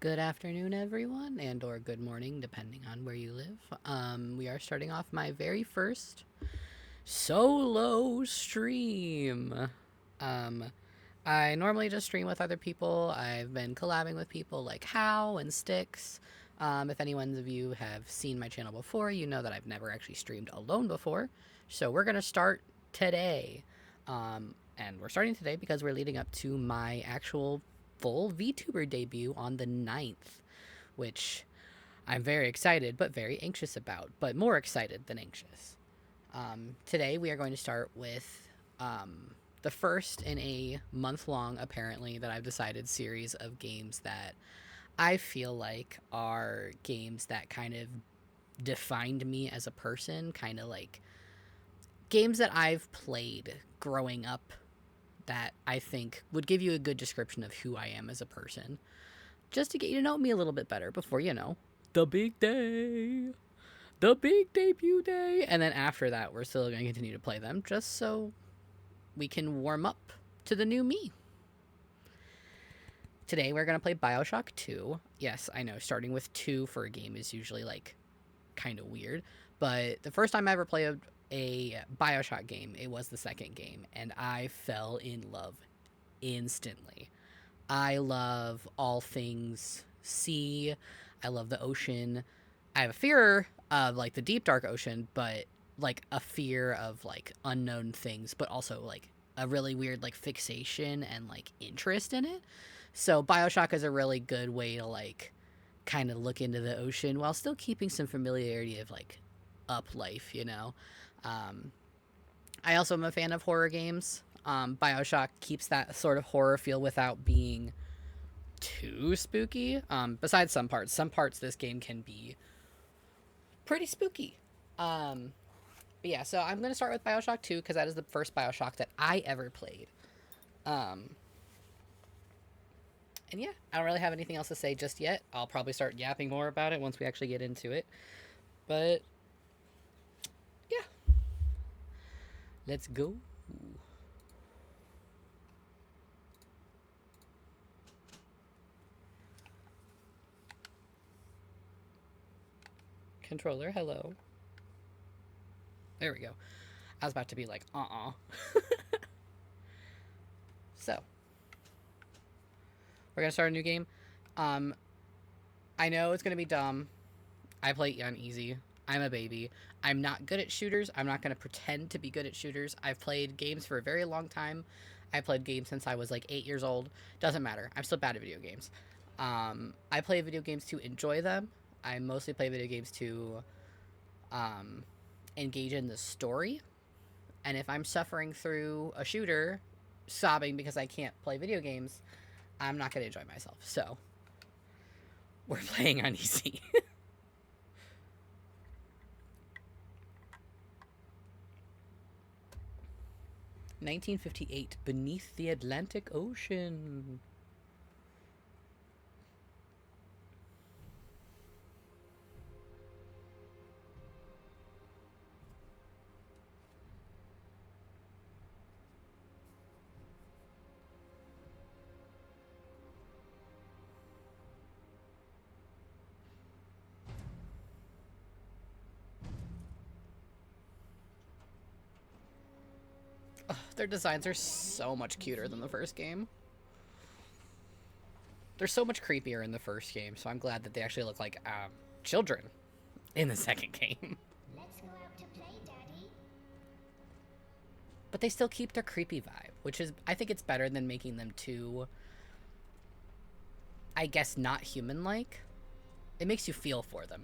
Good afternoon, everyone, and or good morning, depending on where you live. We are starting off my very first solo stream. Um, I normally just stream with other people. I've been collabing with people like How and Sticks. If anyone of you have seen my channel before, you know that I've never actually streamed alone before. So we're gonna start today. And we're starting today because we're leading up to my actual full Vtuber debut on the 9th, which I'm very excited but very anxious about, but more excited than anxious. Today we are going to start with the first in a month-long, apparently, that I've decided series of games that I feel like are games that kind of defined me as a person, kind of like games that I've played growing up that I think would give you a good description of who I am as a person, just to get you to know me a little bit better before, the big day, the big debut day. And then after that, we're still going to continue to play them just so we can warm up to the new me. Today, we're going to play Bioshock 2. Yes, I know, starting with 2 for a game is usually, like, kind of weird. But the first time I ever played a Bioshock game, it was the second game, and I fell in love instantly. I love all things sea. I love the ocean. I have a fear of like the deep dark ocean, but like a fear of like unknown things, but also like a really weird like fixation and like interest in it. So BioShock is a really good way to like kind of look into the ocean while still keeping some familiarity of like up life. Um, I also am a fan of horror games. Bioshock keeps that sort of horror feel without being too spooky. Besides some parts. Some parts this game can be pretty spooky. But yeah, so I'm going to start with Bioshock 2 because that is the first Bioshock that I ever played. And yeah, I don't really have anything else to say just yet. I'll probably start yapping more about it once we actually get into it. But yeah, let's go. Controller, hello. There we go. I was about to be like, So, we're going to start a new game. I know it's going to be dumb. I play on easy. I'm a baby. I'm not good at shooters. I'm not going to pretend to be good at shooters. I've played games for a very long time. I played games since I was like 8 years old. Doesn't matter. I'm still bad at video games. I play video games to enjoy them. I mostly play video games to engage in the story. And if I'm suffering through a shooter, sobbing because I can't play video games, I'm not going to enjoy myself. So, we're playing on easy. 1958, Beneath the Atlantic Ocean. Ugh, their designs are so much cuter than the first game. They're so much creepier in the first game, so I'm glad that they actually look like children in the second game. Let's go out to play, Daddy. But they still keep their creepy vibe, which is, I think it's better than making them too, I guess, not human-like. It makes you feel for them.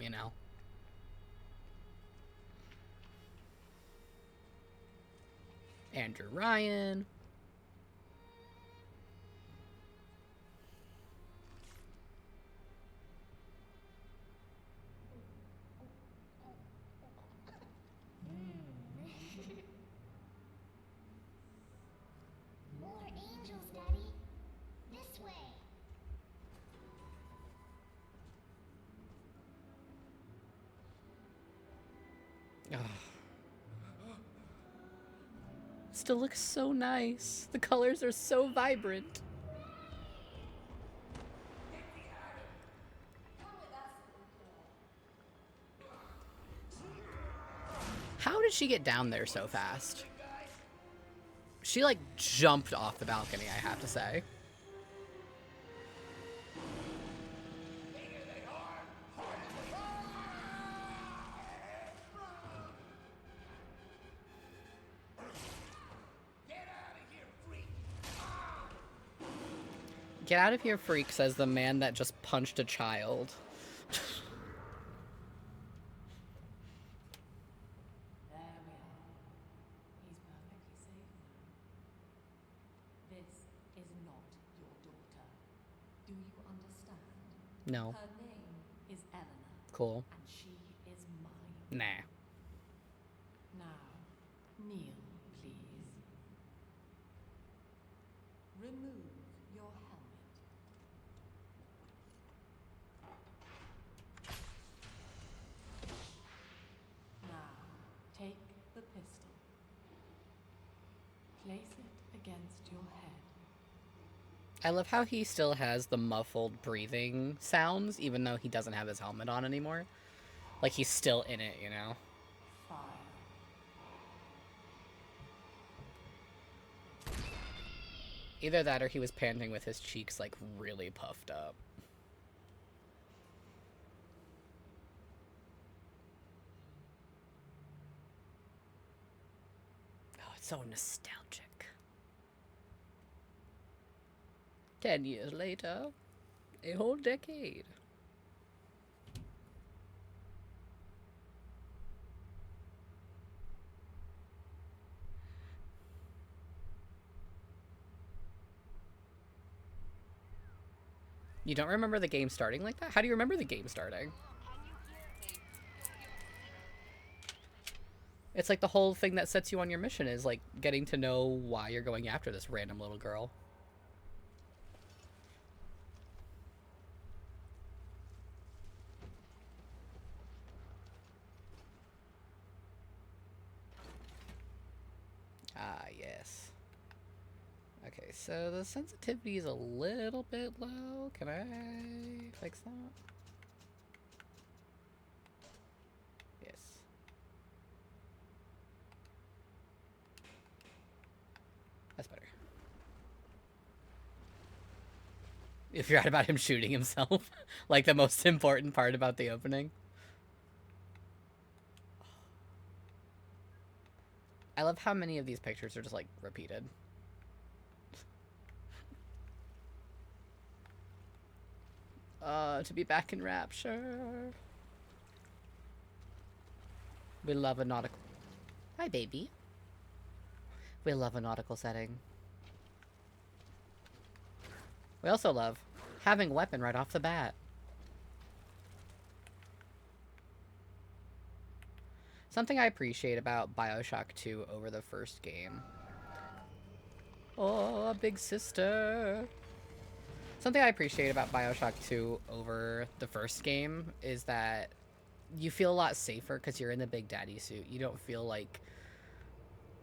Andrew Ryan. More angels, Daddy. This way. Ugh. Still looks so nice. The colors are so vibrant. How did she get down there so fast? She, like, jumped off the balcony, I have to say. Get out of here, freak, says the man that just punched a child. There we are. He's perfectly safe now. This is not your daughter. Do you understand? No. Her name is Eleanor, Cool. and she is mine. Nah. Now, kneel, please. Remove your helmet. Now, take the pistol. Place it against your head. I love how he still has the muffled breathing sounds, even though he doesn't have his helmet on anymore. Like, he's still in it, you know? Fire. Either that or he was panting with his cheeks, like, really puffed up. Oh, it's so nostalgic. 10 years later, a whole decade. You don't remember the game starting like that? How do you remember the game starting? It's like the whole thing that sets you on your mission is like getting to know why you're going after this random little girl. Ah, yes. Okay, so the sensitivity is a little bit low. Can I fix that? Yes. That's better. You forgot about him shooting himself. Like the most important part about the opening. I love how many of these pictures are just like repeated. To be back in Rapture. We love a nautical... Hi, baby. We love a nautical setting. We also love having a weapon right off the bat. Something I appreciate about Bioshock 2 over the first game. Oh, big sister. Something I appreciate about Bioshock 2 over the first game is that you feel a lot safer because you're in the Big Daddy suit. You don't feel like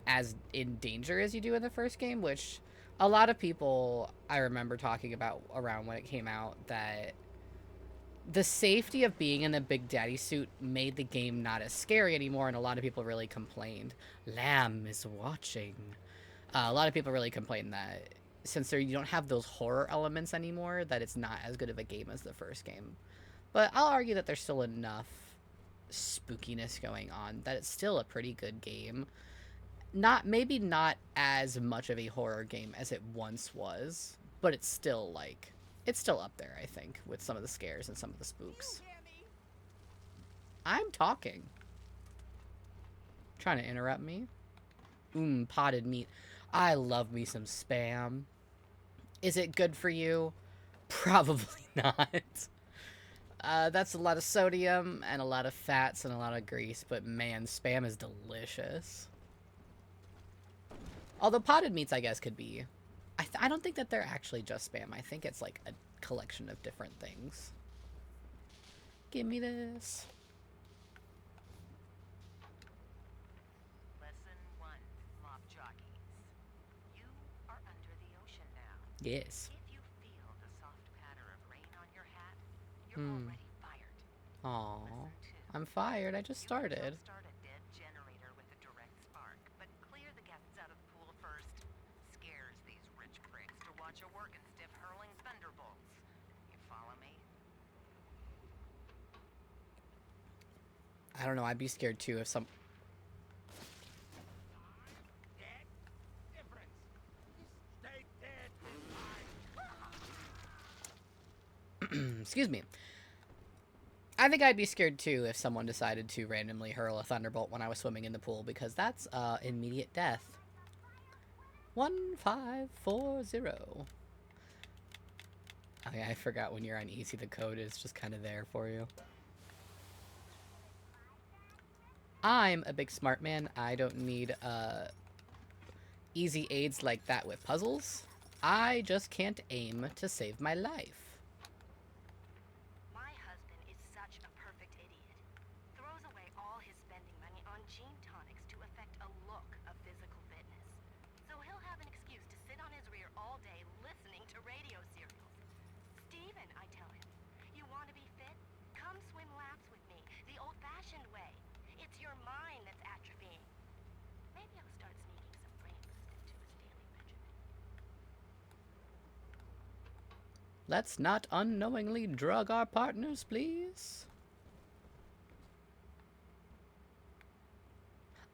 as in danger as you do in the first game, which a lot of people I remember talking about around when it came out, that the safety of being in the Big Daddy suit made the game not as scary anymore, and a lot of people really complained. Lamb is watching. A lot of people really complained that since you don't have those horror elements anymore, that it's not as good of a game as the first game. But I'll argue that there's still enough spookiness going on that it's still a pretty good game. Maybe not as much of a horror game as it once was, but it's still up there, I think, with some of the scares and some of the spooks. I'm talking. Trying to interrupt me? Potted meat. I love me some Spam. Is it good for you? Probably not. That's a lot of sodium and a lot of fats and a lot of grease, but man, Spam is delicious. Although potted meats, I guess, could be... I don't think that they're actually just Spam. I think it's like a collection of different things. Give me this. Lesson 1, mob jockeys. You are under the ocean now. Yes. If you feel the soft patter of rain on your hat, you're already fired. Aww. Lesson 2. I'm fired. I just started. Start a dead generator got you working stiff hurling thunderbolts. You follow me? I don't know, I'd be scared too if some... Dead? Difference. Stay dead this time. Excuse me. I think I'd be scared too if someone decided to randomly hurl a thunderbolt when I was swimming in the pool, because that's immediate death. 1540. Okay, I forgot when you're on easy, the code is just kind of there for you. I'm a big smart man. I don't need easy aids like that with puzzles. I just can't aim to save my life. My husband is such a perfect idiot. Throws away all his spending money on gene tonics to affect a look of physical fitness. So he'll have an excuse to sit on his rear all day listening to radio serials. Steven, I tell him, you want to be fit? Come swim laps with me, the old-fashioned way. It's your mind that's atrophying. Maybe I'll start sneaking some brain boost into his daily regimen. Let's not unknowingly drug our partners, please.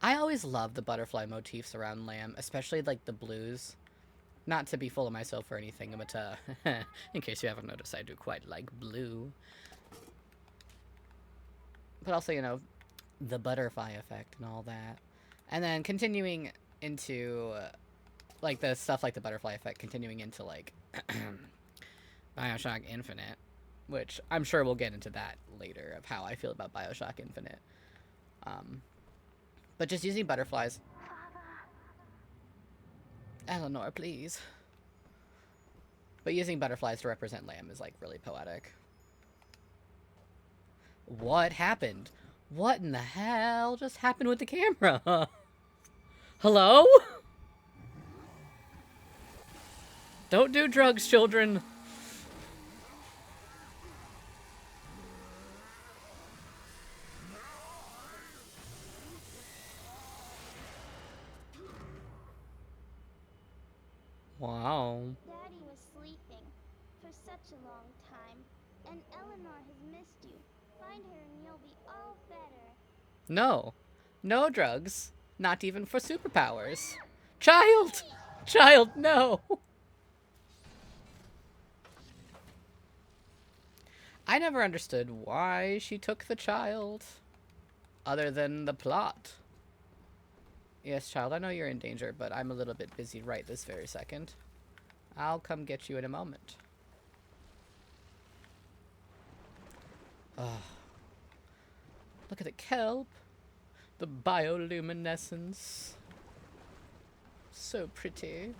I always love the butterfly motifs around Lamb, especially like the blues. Not to be full of myself or anything, but in case you haven't noticed, I do quite like blue. But also, you know, the butterfly effect and all that. And then continuing into, like, the stuff like the butterfly effect, continuing into, like, Bioshock Infinite, which I'm sure we'll get into that later, of how I feel about Bioshock Infinite. But just using butterflies... Eleanor, please. But using butterflies to represent Lamb is, like, really poetic. What happened? What in the hell just happened with the camera? Hello? Don't do drugs, children. Wow. Daddy was sleeping for such a long time, and Eleanor has missed you. Find her and you'll be all better. No. No drugs. Not even for superpowers. Child! Child, no! I never understood why she took the child. Other than the plot. Yes, child, I know you're in danger, but I'm a little bit busy right this very second. I'll come get you in a moment. Ugh. Look at the kelp. The bioluminescence. So pretty.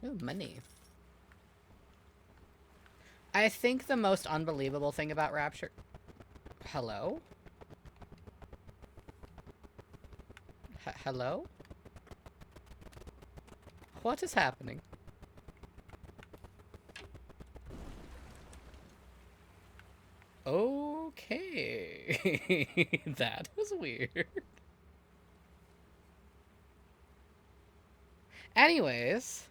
Ooh, money. I think the most unbelievable thing about Rapture... Hello? Hello? What is happening? Okay. That was weird. Anyways...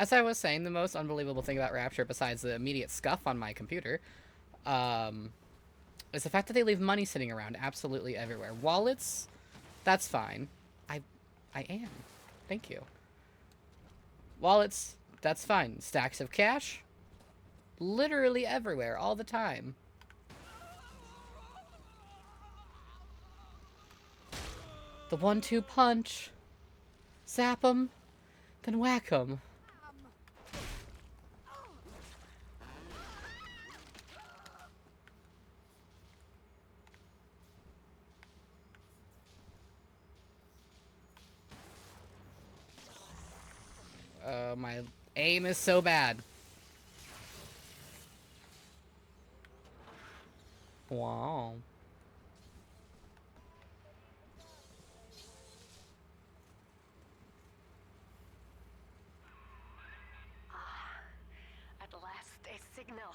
As I was saying, the most unbelievable thing about Rapture, besides the immediate scuff on my computer, is the fact that they leave money sitting around absolutely everywhere. Wallets, that's fine. I am. Thank you. Wallets, that's fine. Stacks of cash, literally everywhere, all the time. The 1-2 punch. Zap 'em, then whack 'em. My aim is so bad. Wow. At last, a signal.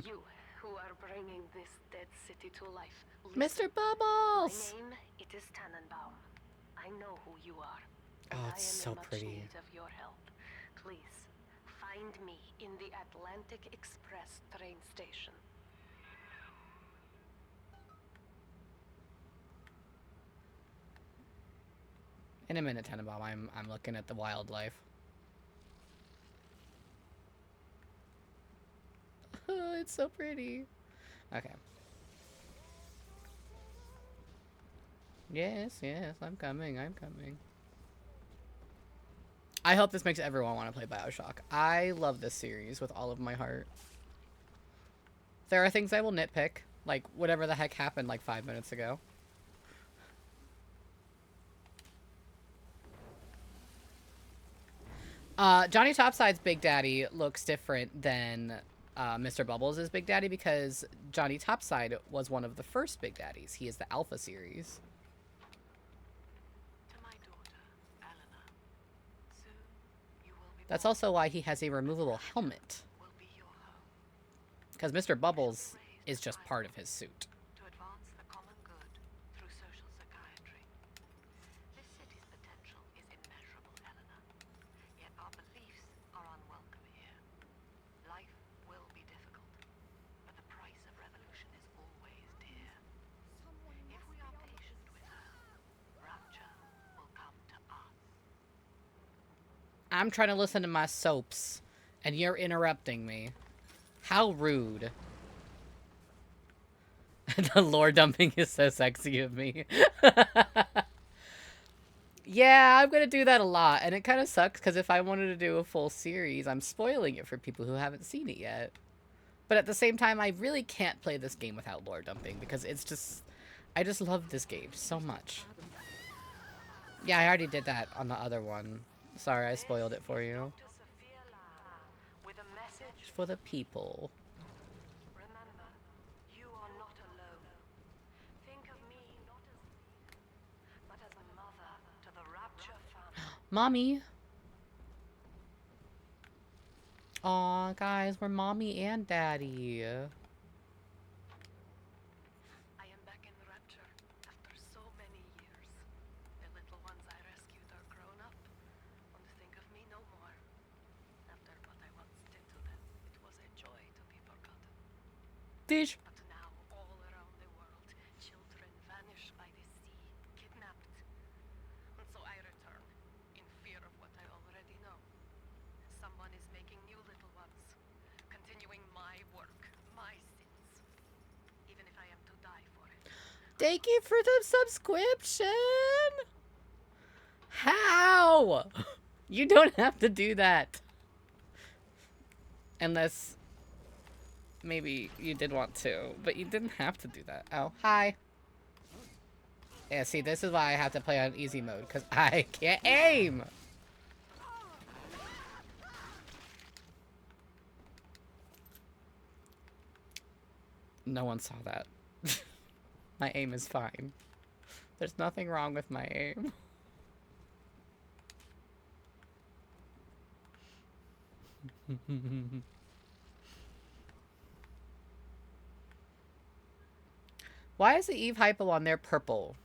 You who are bringing this dead city to life. Mr. Listen, Bubbles! my name, it is Tannenbaum. I know who you are. Oh, And it's I am so in much pretty. need of your help. Please, find me in the Atlantic Express train station. In a minute, Tenenbaum, I'm looking at the wildlife. Oh, it's so pretty. Okay. Yes, yes, I'm coming, I'm coming. I hope this makes everyone want to play Bioshock. I love this series with all of my heart. There are things I will nitpick, like whatever the heck happened like 5 minutes ago. Johnny Topside's Big Daddy looks different than Mr. Bubbles' Big Daddy because Johnny Topside was one of the first Big Daddies. He is the Alpha series. To my daughter, Eleanor. Soon you will be That's born. also why he has a removable helmet. Will be your home. Because Mr. Bubbles is just part of his suit. To advance the common good through social psychiatry. This city's potential is immeasurable, Eleanor. Yet our beliefs are unwelcome here. Life will be difficult, but the price of revolution is always dear. If we are patient with her, Rapture will come to us. I'm trying to listen to my soaps, and you're interrupting me. How rude. The lore dumping is so sexy of me. Yeah, I'm gonna do that a lot, and it kind of sucks because if I wanted to do a full series, I'm spoiling it for people who haven't seen it yet. But at the same time, I really can't play this game without lore dumping because it's just... I just love this game so much. Yeah, I already did that on the other one. Sorry, I spoiled it for you. Dr. Sophia Lamb, with a message It's for the people. Remember, you are not alone. Think of me not as but as a mother to the Rapture family. Mommy! Aw, guys, we're mommy and daddy. I am back in Rapture after so many years. The little ones I rescued are grown up and think of me no more. After what I once did to them, it was a joy to be forgotten. Dish. But now, all around the world, children vanish by the sea, kidnapped. And so I return, in fear of what I already know. Someone is making new little ones, continuing my work, my sins. Even if I am to die for it. Thank you for the subscription! How? You don't have to do that. Unless... maybe you did want to, but you didn't have to do that. Oh, hi. Yeah, see, this is why I have to play on easy mode, because I can't aim! No one saw that. My aim is fine. There's nothing wrong with my aim. Why is the Eve hypo on there purple?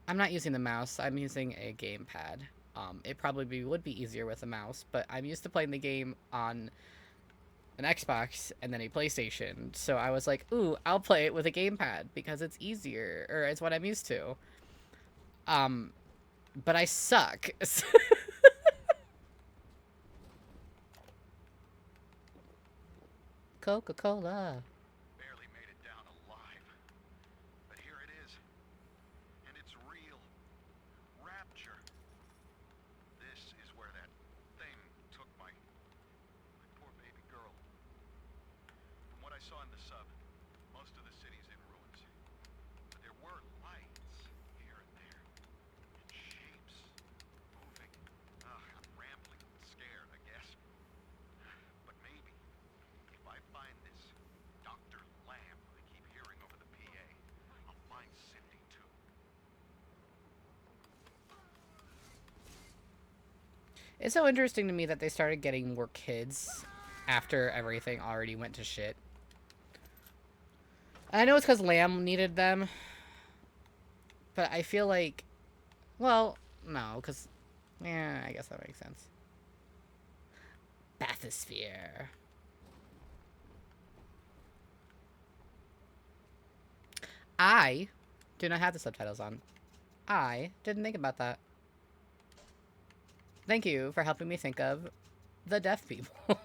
I'm not using the mouse. I'm using a gamepad. It probably would be easier with a mouse, but I'm used to playing the game on an Xbox and then a PlayStation. So I was like, ooh, I'll play it with a gamepad because it's easier, or it's what I'm used to. But I suck. Coca-Cola. Barely made it down alive. But here it is. And it's real. Rapture. This is where that thing took my poor baby girl. From what I saw in the sub, most of the city's in ruins. But there were lights here and there. And shapes moving. I'm rambling, scared, I guess. But maybe, if I find this Dr. Lamb I keep hearing over the PA, I'll find Cindy too. It's so interesting to me that they started getting more kids after everything already went to shit. I know it's because Lamb needed them, but I feel like, well, no, because, yeah, I guess that makes sense. Bathysphere. I do not have the subtitles on. I didn't think about that. Thank you for helping me think of the deaf people.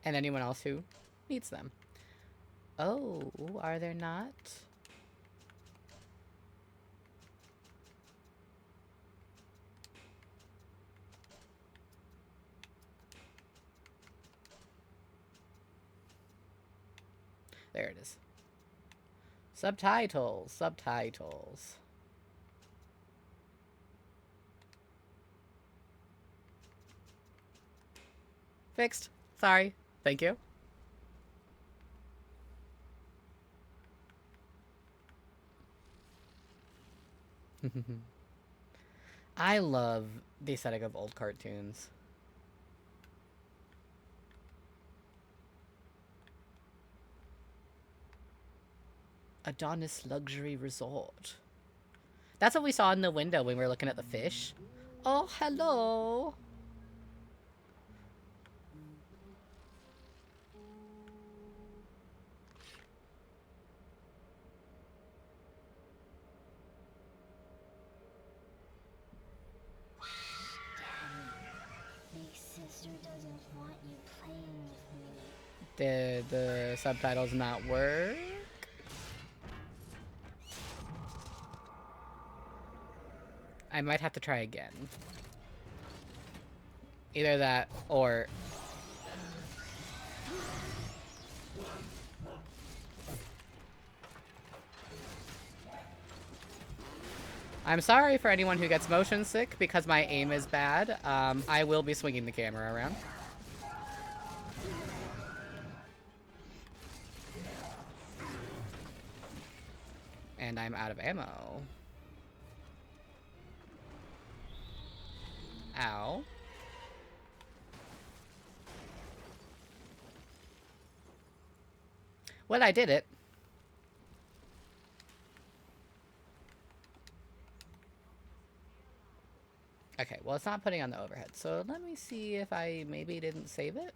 And anyone else who needs them. Oh, are there not? There it is. Subtitles, subtitles. Fixed. Sorry. Thank you. I love the aesthetic of old cartoons. Adonis Luxury Resort. That's what we saw in the window when we were looking at the fish. Oh, hello. Big sister doesn't want you playing with me. Did the subtitles not work? I might have to try again. Either that or... I'm sorry for anyone who gets motion sick because my aim is bad. I will be swinging the camera around. And I'm out of ammo. Ow. Well, I did it. Okay, well, it's not putting on the overhead, so let me see if I maybe didn't save it.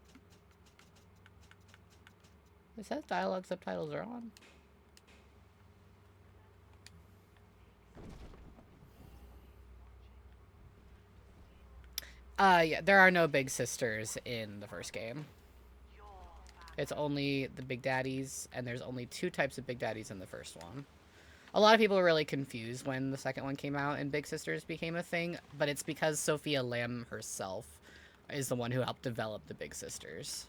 It says dialogue subtitles are on. Yeah, there are no big sisters in the first game. It's only the big daddies, and there's only 2 types of big daddies in the first one. A lot of people were really confused when the second one came out and Big Sisters became a thing, but it's because Sophia Lamb herself is the one who helped develop the Big Sisters.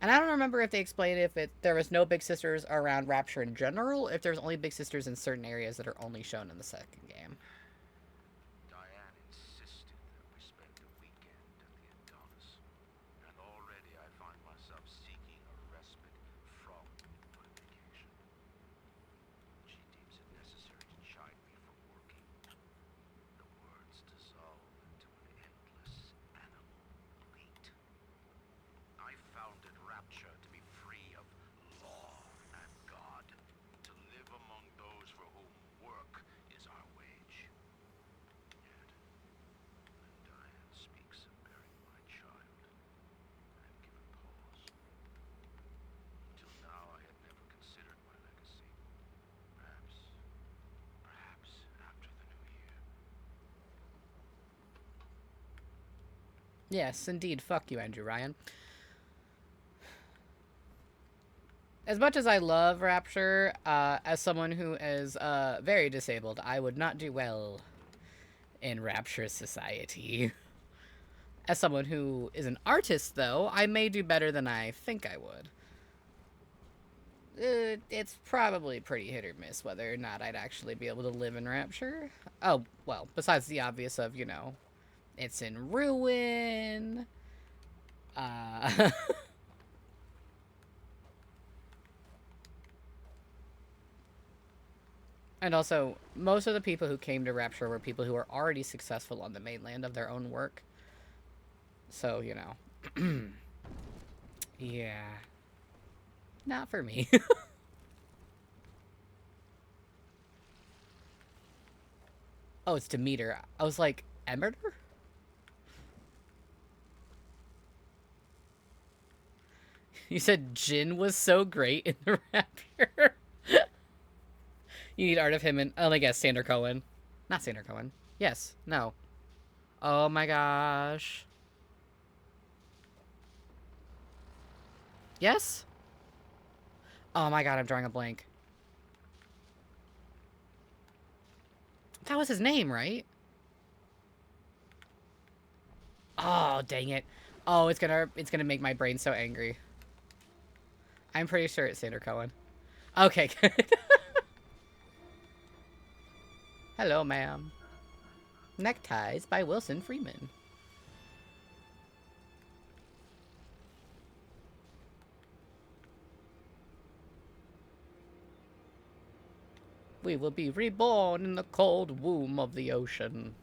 And I don't remember if they explained if there was no Big Sisters around Rapture in general, if there's only Big Sisters in certain areas that are only shown in the second game. Diane insisted that we spend the weekend at the Adonis, and already I find myself seeking a respite from my vacation. She deems it necessary to chide me for working. The words dissolve into an endless animal bleat. I founded Rapture to be free of law and God, to live among those for whom work is our wage. Yet, when Diane speaks of burying my child, I am given pause. Until now, I had never considered my legacy. Perhaps after the new year. Yes, indeed. Fuck you, Andrew Ryan. As much as I love Rapture, as someone who is very disabled, I would not do well in Rapture society. As someone who is an artist, though, I may do better than I think I would. It's probably pretty hit or miss whether or not I'd actually be able to live in Rapture. Oh, well, besides the obvious of, you know, it's in ruin. And also, most of the people who came to Rapture were people who were already successful on the mainland of their own work. So, you know. Yeah. Not for me. Oh, it's Demeter. I was like, Emeter? You said Jin was so great in the Rapture. You need art of him and, oh, I guess Sander Cohen. Not Sander Cohen. Yes. No. Oh my gosh. Yes? Oh my god, I'm drawing a blank. That was his name, right? Oh, dang it. Oh, it's gonna make my brain so angry. I'm pretty sure it's Sander Cohen. Okay, good. Hello, ma'am. Neckties by Wilson Freeman. We will be reborn in the cold womb of the ocean.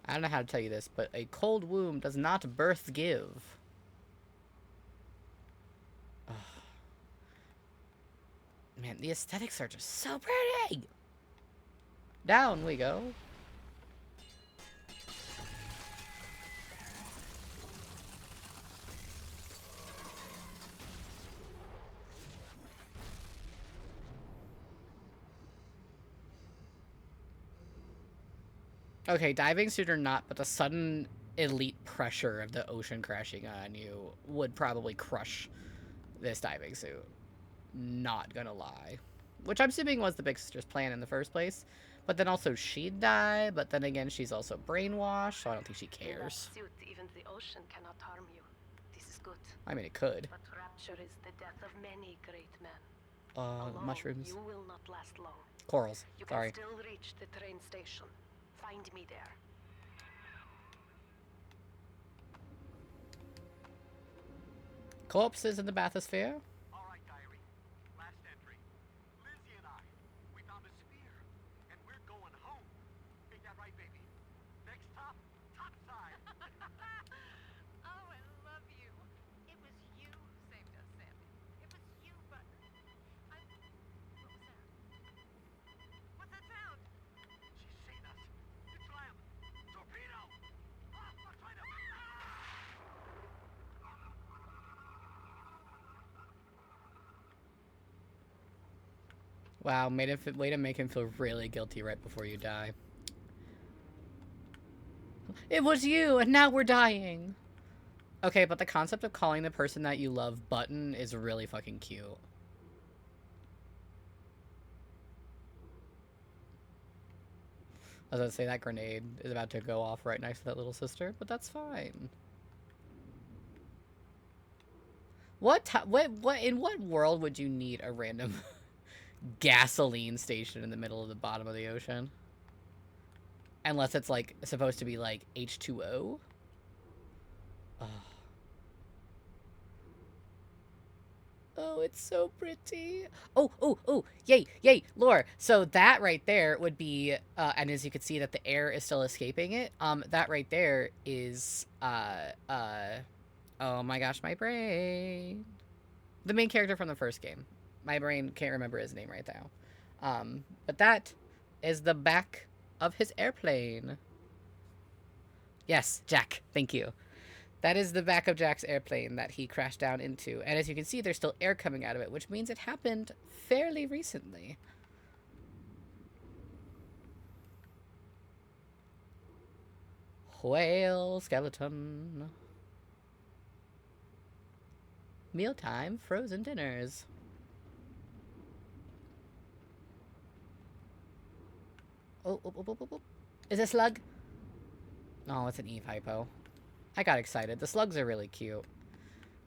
I don't know how to tell you this, but a cold womb does not birth give. Ugh. Man, the aesthetics are just so pretty! Down we go. Okay, diving suit or not, but the sudden elite pressure of the ocean crashing on you would probably crush this diving suit. Not gonna lie. Which I'm assuming was the Big Sister's plan in the first place. But then also she'd die, but then again she's also brainwashed, so I don't think she cares. In that suit, even the ocean cannot harm you. This is good. I mean, it could. But Rapture is the death of many great men. Alone, Mushrooms. you will not last long. Corals. You can Sorry. still reach the train station. Find me there. Corpses in the bathysphere. All right, diary. Last entry. Lizzie and I, we found a sphere, and we're going home. Ain't that right, baby? Next stop, topside. Oh, I love you. It was you who saved us, Sammy. It was you, but what was that? What's that sound? She's seen us. It's Lamb. Torpedo. Ah, look, right up. Wow, way to make him feel really guilty right before you die. It was you, and now we're dying. Okay, but the concept of calling the person that you love Button is really fucking cute. I was about to say that grenade is about to go off right next to that little sister, but that's fine. What in what world would you need a random gasoline station in the middle of the bottom of the ocean? Unless it's like supposed to be like H2O. Oh. Oh, it's so pretty. Oh, yay, lore. So that right there would be, and as you can see that the air is still escaping it, that right there is, oh my gosh, my brain. The main character from the first game. My brain can't remember his name right now. But that is the back of his airplane. Yes, Jack, thank you. That is the back of Jack's airplane that he crashed down into. And as you can see, there's still air coming out of it, which means it happened fairly recently. Whale skeleton. Mealtime frozen dinners. Oh. Is it a slug? Oh, it's an Eve hypo. I got excited. The slugs are really cute.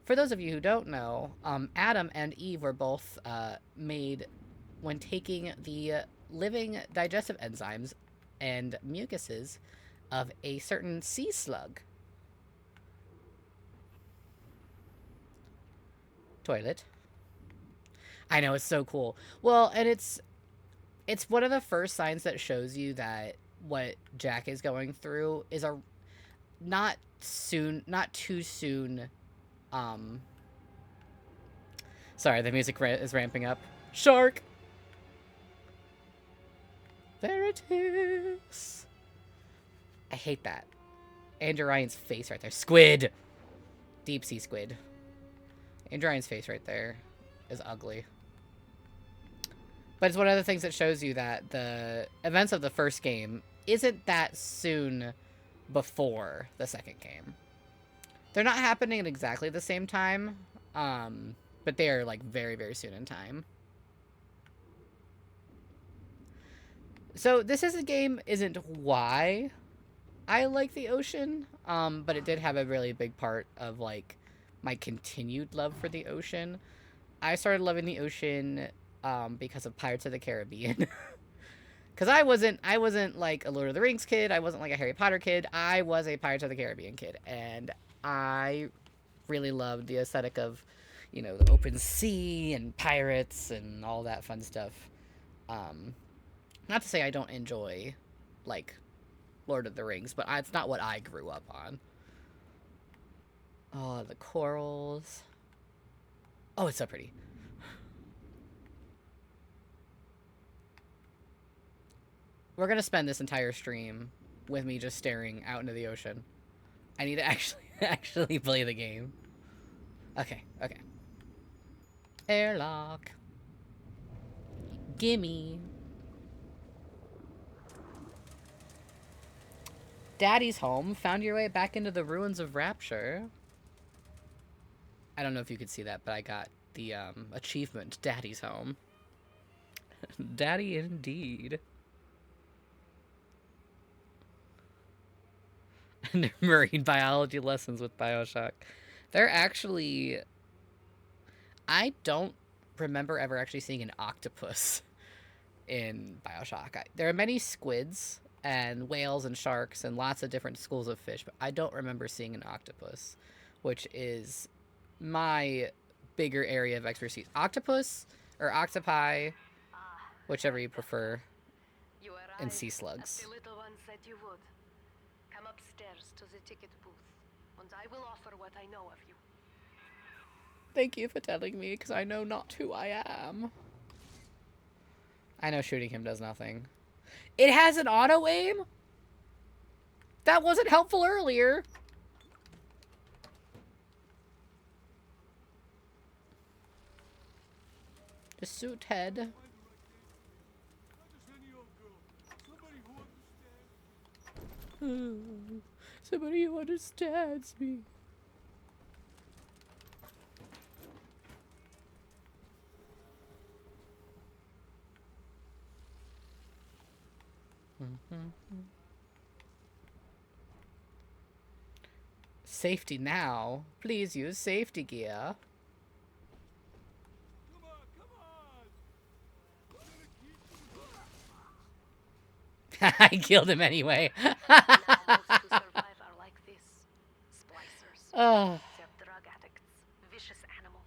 For those of you who don't know, Adam and Eve were both made when taking the living digestive enzymes and mucuses of a certain sea slug. Toilet. I know, it's so cool. Well, and it's one of the first signs that shows you that what Jack is going through is not soon, not too soon. Sorry, the music is ramping up. Shark! There it is! I hate that. Andrew Ryan's face right there. Squid! Deep sea squid. Andrew Ryan's face right there is ugly. But it's one of the things that shows you that the events of the first game isn't that soon before the second game. They're not happening at exactly the same time, but they are like very, very soon in time. So this is a game isn't why I like the ocean, but it did have a really big part of like my continued love for the ocean. I started loving the ocean because of Pirates of the Caribbean. Because I wasn't like a Lord of the Rings kid. I wasn't like a Harry Potter kid. I was a Pirates of the Caribbean kid. And I really loved the aesthetic of, you know, the open sea and pirates and all that fun stuff. Not to say I don't enjoy, like, Lord of the Rings, but it's not what I grew up on. Oh, the corals. Oh, it's so pretty. We're gonna spend this entire stream with me just staring out into the ocean. I need to actually play the game. Okay. Airlock. Gimme. Daddy's home. Found your way back into the ruins of Rapture. I don't know if you could see that, but I got the achievement. Daddy's home. Daddy indeed. Marine biology lessons with Bioshock. They're actually... I don't remember ever actually seeing an octopus in Bioshock. There are many squids and whales and sharks and lots of different schools of fish, but I don't remember seeing an octopus, which is my bigger area of expertise. Octopus or octopi, whichever you prefer, and sea slugs. The little one said you would. Come upstairs to the ticket booth, and I will offer what I know of you. Thank you for telling me, because I know not who I am. I know shooting him does nothing. It has an auto-aim? That wasn't helpful earlier. The suit head. Somebody who understands me. Safety now. Please use safety gear. I killed him anyway. Oh. They're drug addicts, vicious animals.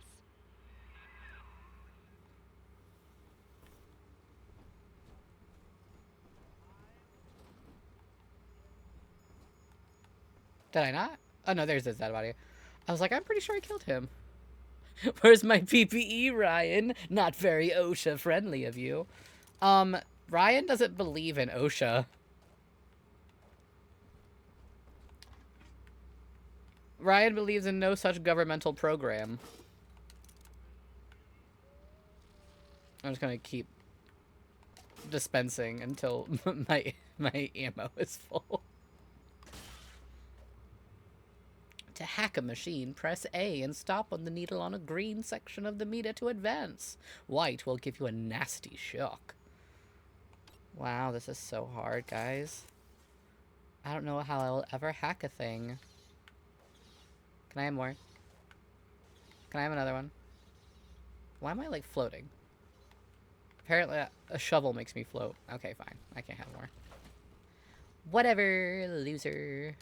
Did I not? Oh no, there's this dead body. I was like, I'm pretty sure I killed him. Where's my PPE, Ryan? Not very OSHA friendly of you. Ryan doesn't believe in OSHA. Ryan believes in no such governmental program. I'm just gonna keep dispensing until my ammo is full. To hack a machine, press A and stop on the needle on a green section of the meter to advance. White will give you a nasty shock. Wow, this is so hard, guys. I don't know how I will ever hack a thing. Can I have more? Can I have another one? Why am I, like, floating? Apparently, a shovel makes me float. Okay, fine. I can't have more. Whatever, loser.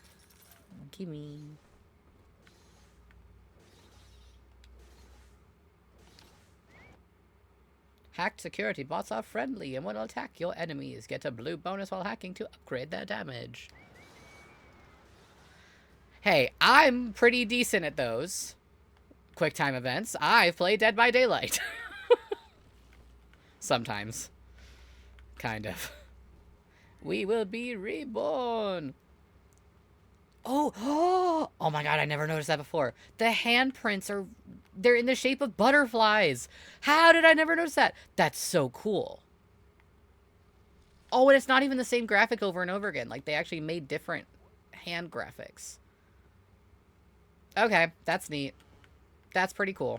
Gimme. Hacked security bots are friendly and will attack your enemies. Get a blue bonus while hacking to upgrade their damage. Hey, I'm pretty decent at those QuickTime events. I play Dead by Daylight. Sometimes. Kind of. We will be reborn. Oh, oh my god, I never noticed that before. The handprints are, they're in the shape of butterflies. How did I never notice that? That's so cool. Oh, and it's not even the same graphic over and over again. Like, they actually made different hand graphics. Okay, that's neat. That's pretty cool.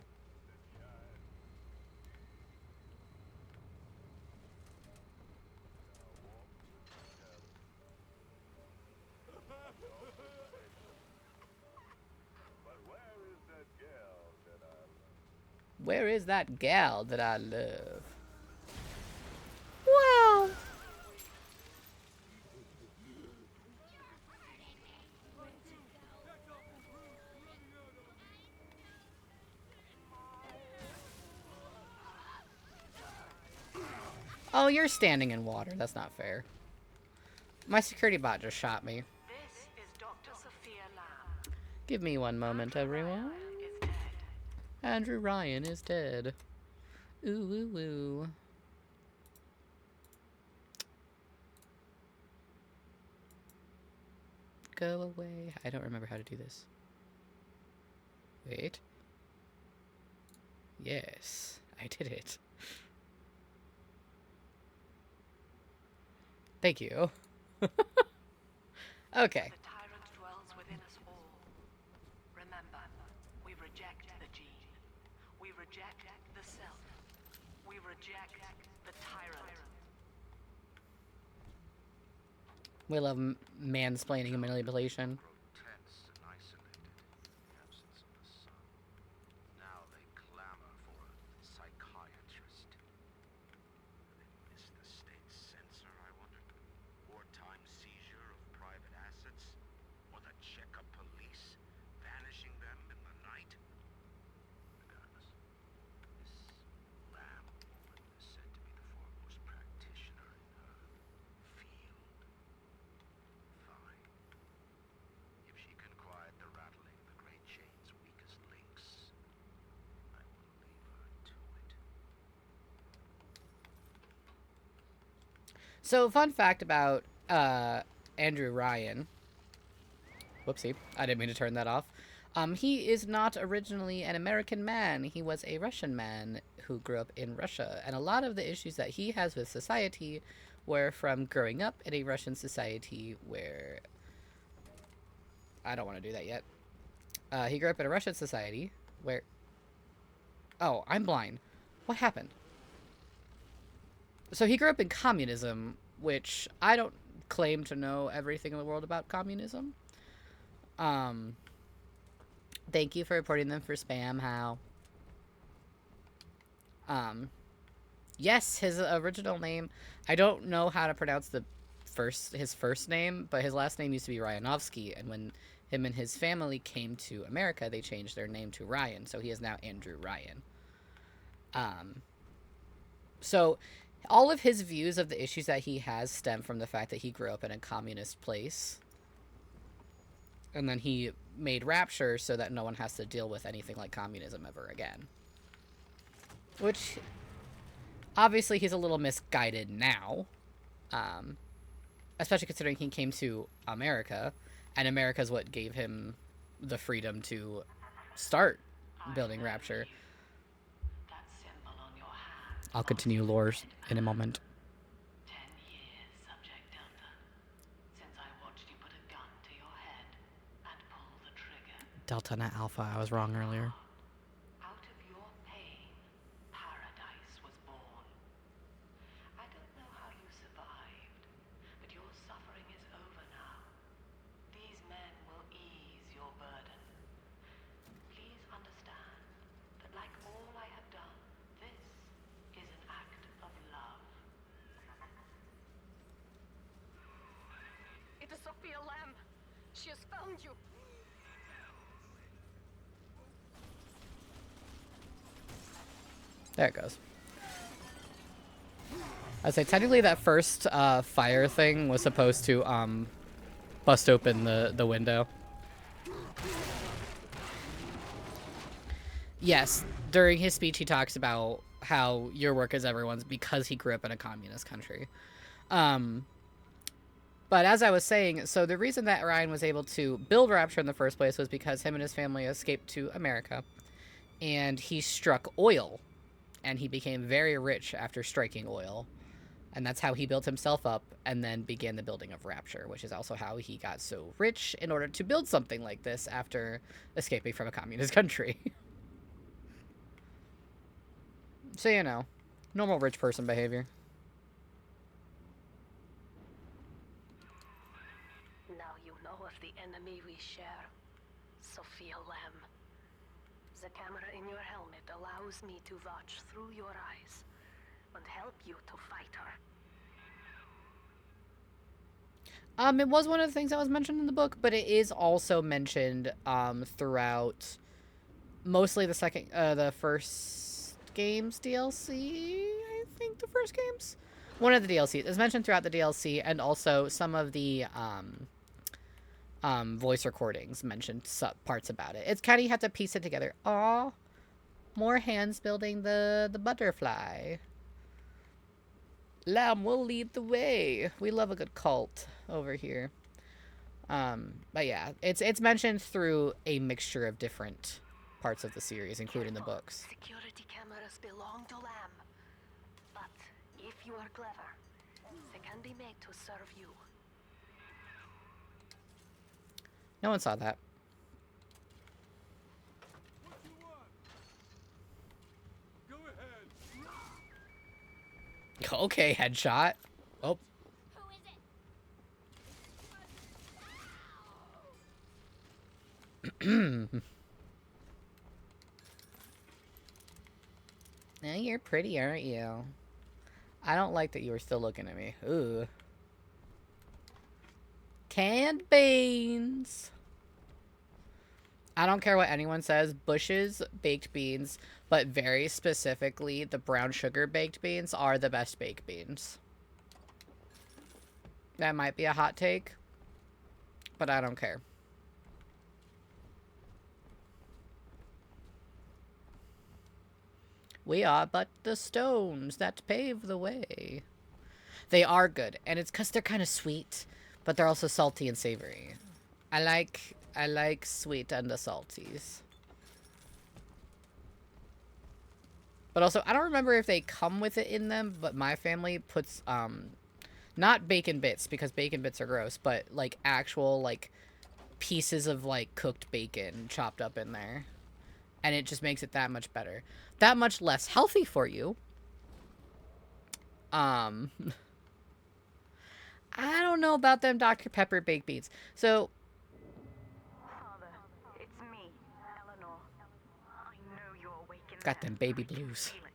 Where is that gal that I love? Wow. Oh, you're standing in water. That's not fair. My security bot just shot me. This is Dr. Sophia Lamb. Give me one moment, everyone. Is dead. Andrew Ryan is dead. Ooh, ooh, ooh. Go away. I don't remember how to do this. Wait. Yes, I did it. Thank you. Okay. The tyrant dwells within us all. Remember, we reject the gene. We reject the self. We reject the tyrant. We love mansplaining and manipulation. Grow tense and isolated in the absence of the sun. Now they clamor for a psychiatrist. They miss the state censor, I wonder? Wartime seizure of private assets? Or the checkup police vanishing them in the night? Regardless, this Lamb woman is said to be the foremost practitioner in her field. Fine. If she can quiet the rattling of the great chain's weakest links, I will leave her to it. So, fun fact about Andrew Ryan. Whoopsie, I didn't mean to turn that off. He is not originally an American man. He was a Russian man who grew up in Russia. And a lot of the issues that he has with society were from growing up in a Russian society where... I don't want to do that yet. He grew up in a Russian society where... Oh, I'm blind. What happened? So he grew up in communism, which I don't claim to know everything in the world about communism. Thank you for reporting them for spam, How? Yes, his original name, I don't know how to pronounce his first name, but his last name used to be Ryanovsky, and when him and his family came to America, they changed their name to Ryan, so he is now Andrew Ryan. So all of his views of the issues that he has stem from the fact that he grew up in a communist place. And then he made Rapture so that no one has to deal with anything like communism ever again. Which, obviously, he's a little misguided now. Especially considering he came to America. And America's what gave him the freedom to start building Rapture. That symbol on your hand. I'll continue lore in a moment. 10 years, Subject Delta. Since I watched you put a gun to your head and pull the trigger. Delta, not Alpha. I was wrong earlier. Out of your pain, paradise was born. I don't know how you survived, but your suffering is over now. These men will ease your burden. Please understand that like all I have done, this is an act of love. It is Sophia Lamb. She has found you. There it goes. I'd say technically that first fire thing was supposed to bust open the window. Yes, during his speech, he talks about how your work is everyone's because he grew up in a communist country. Um, but as I was saying, so the reason that Ryan was able to build Rapture in the first place was because him and his family escaped to America, and he struck oil, and he became very rich after striking oil. And that's how he built himself up and then began the building of Rapture, which is also how he got so rich in order to build something like this after escaping from a communist country. So, you know, normal rich person behavior. Now you know of the enemy we share, Sophia Lamb. The camera in your helmet allows me to watch through your eyes and help you to fight her. It was one of the things that was mentioned in the book, but it is also mentioned throughout mostly the first game's DLC. I think the first game's one of the DLCs is mentioned throughout the DLC, and also some of the voice recordings mentioned parts about it. It's kind of you have to piece it together. Aw, more hands building the butterfly. Lamb will lead the way. We love a good cult over here. But yeah, it's mentioned through a mixture of different parts of the series, including the books. Security cameras belong to Lamb. But if you are clever, they can be made to serve you. No one saw that. What you want? Go ahead. Okay, headshot. Oh. Who is it? Now you're pretty, aren't you? I don't like that you were still looking at me. Ooh. Canned beans. I don't care what anyone says. Bush's baked beans, but very specifically, the brown sugar baked beans are the best baked beans. That might be a hot take, but I don't care. We are but the stones that pave the way. They are good, and it's because they're kind of sweet, but they're also salty and savory. I like sweet and the salties. But also, I don't remember if they come with it in them, but my family puts, not bacon bits, because bacon bits are gross, but, like, actual, like, pieces of, like, cooked bacon chopped up in there. And it just makes it that much better. That much less healthy for you. I don't know about them Dr. Pepper baked beans. So, Father, it's me, Eleanor. I know you're awake in got there. them baby I can blues. feel it.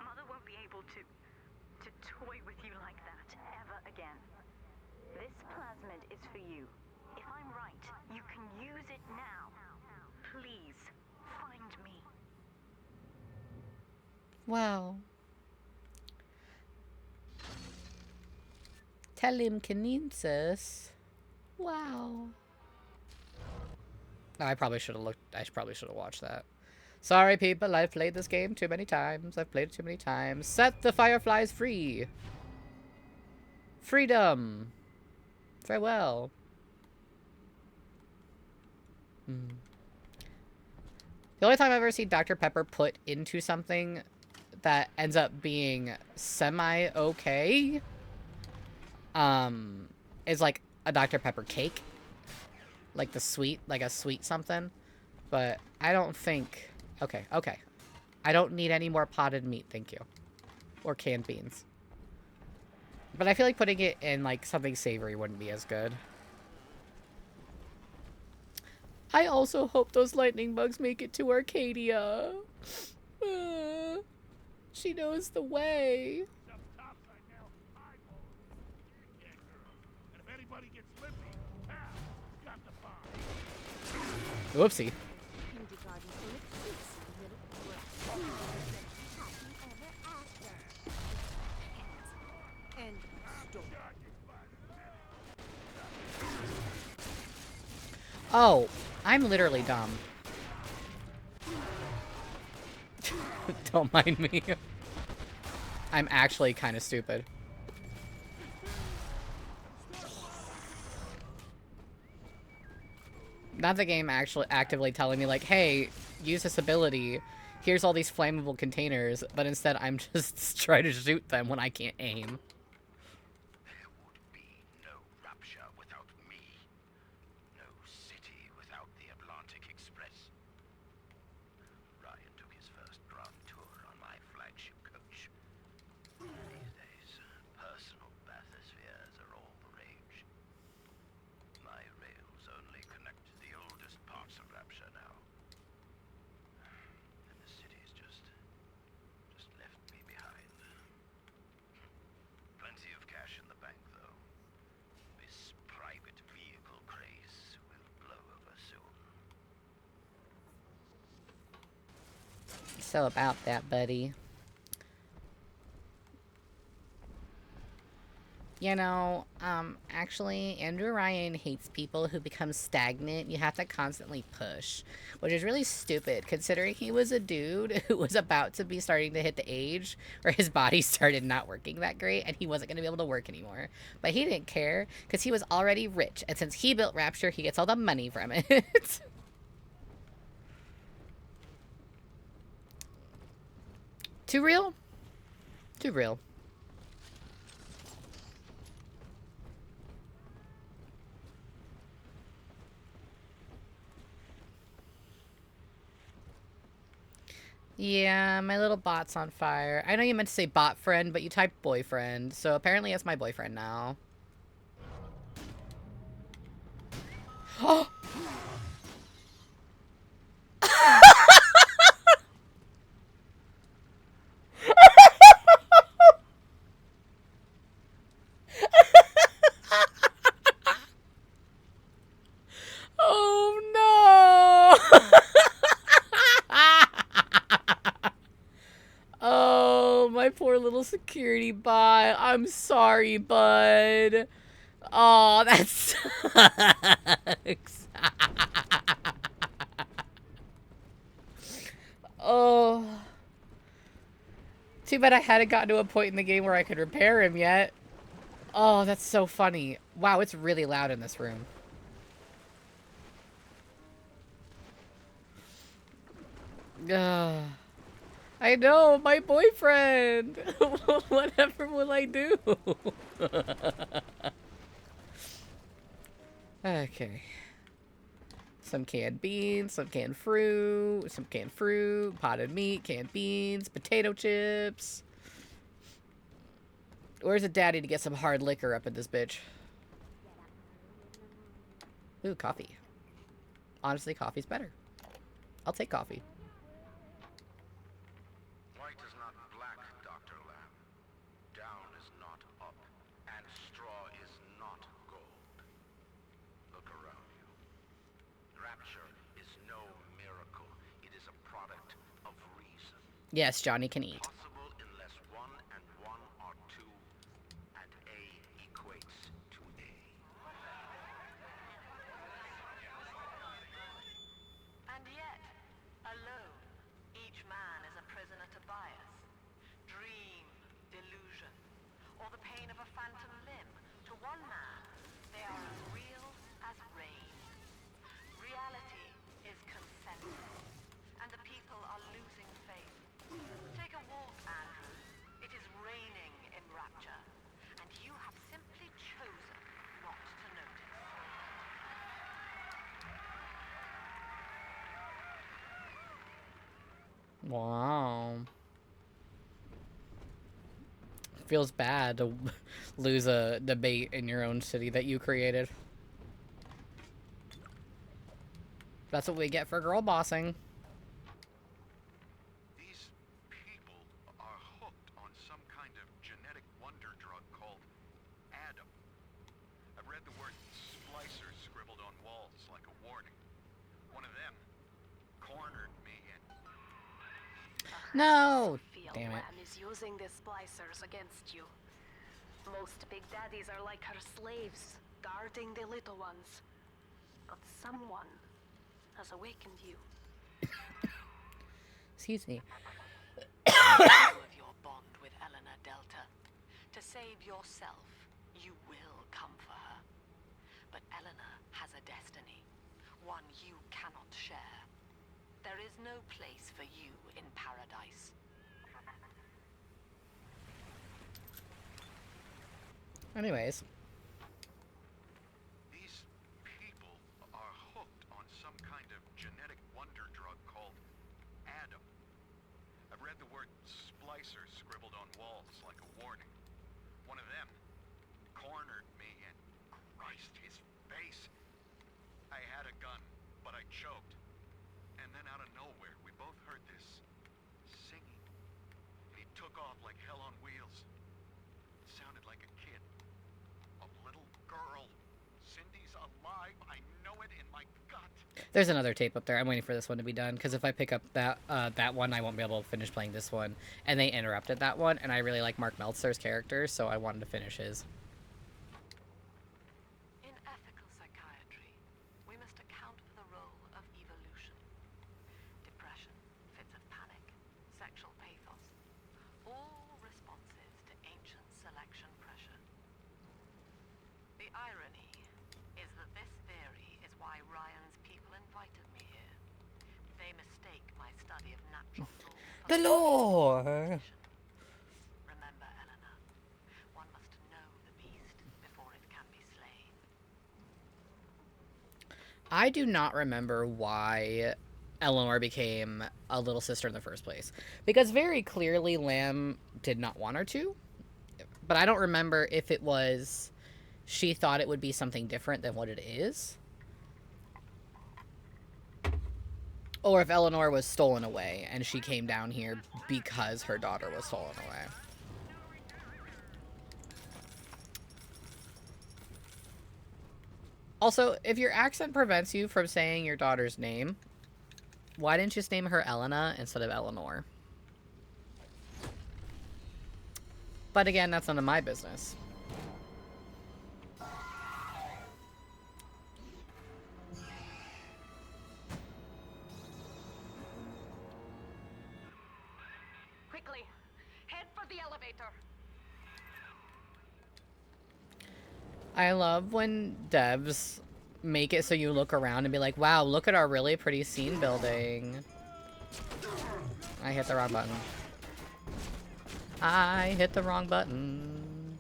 Mother won't be able to toy with you like that ever again. This plasmid is for you. If I'm right, you can use it now. Please, find me. Wow. Telekinesis. Wow. I probably should have watched that. Sorry, people. I've played this game too many times. I've played it too many times. Set the fireflies free. Freedom. Farewell. The only time I've ever seen Dr. Pepper put into something that ends up being semi-okay, is like a Dr. Pepper cake. Like a sweet something. But I don't think... Okay. I don't need any more potted meat, thank you. Or canned beans. But I feel like putting it in, like, something savory wouldn't be as good. I also hope those lightning bugs make it to Arcadia. She knows the way. Up topside now. Eyeball. Yeah, girl. And if anybody gets lippy, pow, got the bomb. Whoopsie. Kindergarten full of kids, little happy ever after. End of story. Oh, I'm literally dumb. Don't mind me. I'm actually kind of stupid. Not the game actually actively telling me, like, hey, use this ability. Here's all these flammable containers, but instead I'm just trying to shoot them when I can't aim. There would be no Rapture without me. No city without the Atlantic Express. Ryan took his first grand tour on my flagship coach. These days, personal bathyspheres are all the rage. My rails only connect to the oldest parts of Rapture now. And the city's just left me behind. Plenty of cash in the bank, though. This private vehicle craze will blow over soon. So about that, buddy. You know, actually, Andrew Ryan hates people who become stagnant. You have to constantly push, which is really stupid considering he was a dude who was about to be starting to hit the age where his body started not working that great and he wasn't going to be able to work anymore. But he didn't care because he was already rich. And since he built Rapture, he gets all the money from it. Too real? Too real. Yeah, my little bot's on fire. I know you meant to say bot friend, but you typed boyfriend, so apparently it's my boyfriend now. Oh! Oh no! Oh, my poor little security bot. I'm sorry, bud. Oh, that sucks. Oh. Too bad I hadn't gotten to a point in the game where I could repair him yet. Oh, that's so funny. Wow, it's really loud in this room. Ugh. I know, my boyfriend. Whatever will I do? Okay. Some canned beans, some canned fruit, potted meat, canned beans, potato chips. Where's a daddy to get some hard liquor up in this bitch? Ooh, coffee. Honestly, coffee's better. I'll take coffee. White is not black, Dr. Lamb. Down is not up, and straw is not gold. Look around you. Rapture is no miracle. It is a product of reason. Yes, Johnny can eat. Possible unless 1 and 1 are 2, and A equates to A. And yet, alone, each man is a prisoner to bias, dream, delusion, or the pain of a phantom limb. To one man, they are as real as rain. Reality is consensus, and the people are losing faith. Take a walk, Andrew. It is raining in Rapture, and you have simply chosen not to notice. Wow. Feels bad to lose a debate in your own city that you created. That's what we get for girl bossing. These people are hooked on some kind of genetic wonder drug called Adam. I've read the word splicers scribbled on walls like a warning. One of them cornered me and... No! Damn it. Lamb is using the splicers against you. Most big daddies are like her slaves, guarding the little ones. But someone has awakened you. Excuse me. go of your bond with Eleanor Delta. To save yourself, you will come for her. But Eleanor has a destiny, one you cannot share. There is no place for you in paradise. Anyways. These people are hooked on some kind of genetic wonder drug called Adam. I've read the word splicer scribbled on walls like a warning. One of them cornered me and Christ, his face. I had a gun, but I choked. And then out of nowhere, we both heard this singing. And he took off like hell on wheels. It sounded like a kid. A little girl. Cindy's alive. I know it in my gut. There's another tape up there. I'm waiting for this one to be done, because if I pick up that one, I won't be able to finish playing this one. And they interrupted that one, and I really like Mark Meltzer's character, so I wanted to finish his. In ethical psychiatry, we must account for the role of evolution. Depression, fits of panic, sexual pathos, all responses to ancient selection pressure. The irony is that this theory is why Ryan's people invited me here. They mistake my study of natural law for The lore! Remember, Eleanor, one must know the beast before it can be slain. I do not remember why Eleanor became a little sister in the first place. Because very clearly Lamb did not want her to. But I don't remember if it was she thought it would be something different than what it is. Or if Eleanor was stolen away and she came down here because her daughter was stolen away. Also, if your accent prevents you from saying your daughter's name, why didn't you just name her Elena instead of Eleanor? But again, that's none of my business. Quickly, head for the elevator. I love when devs make it so you look around and be like, wow, look at our really pretty scene building. I hit the wrong button. I hit the wrong button.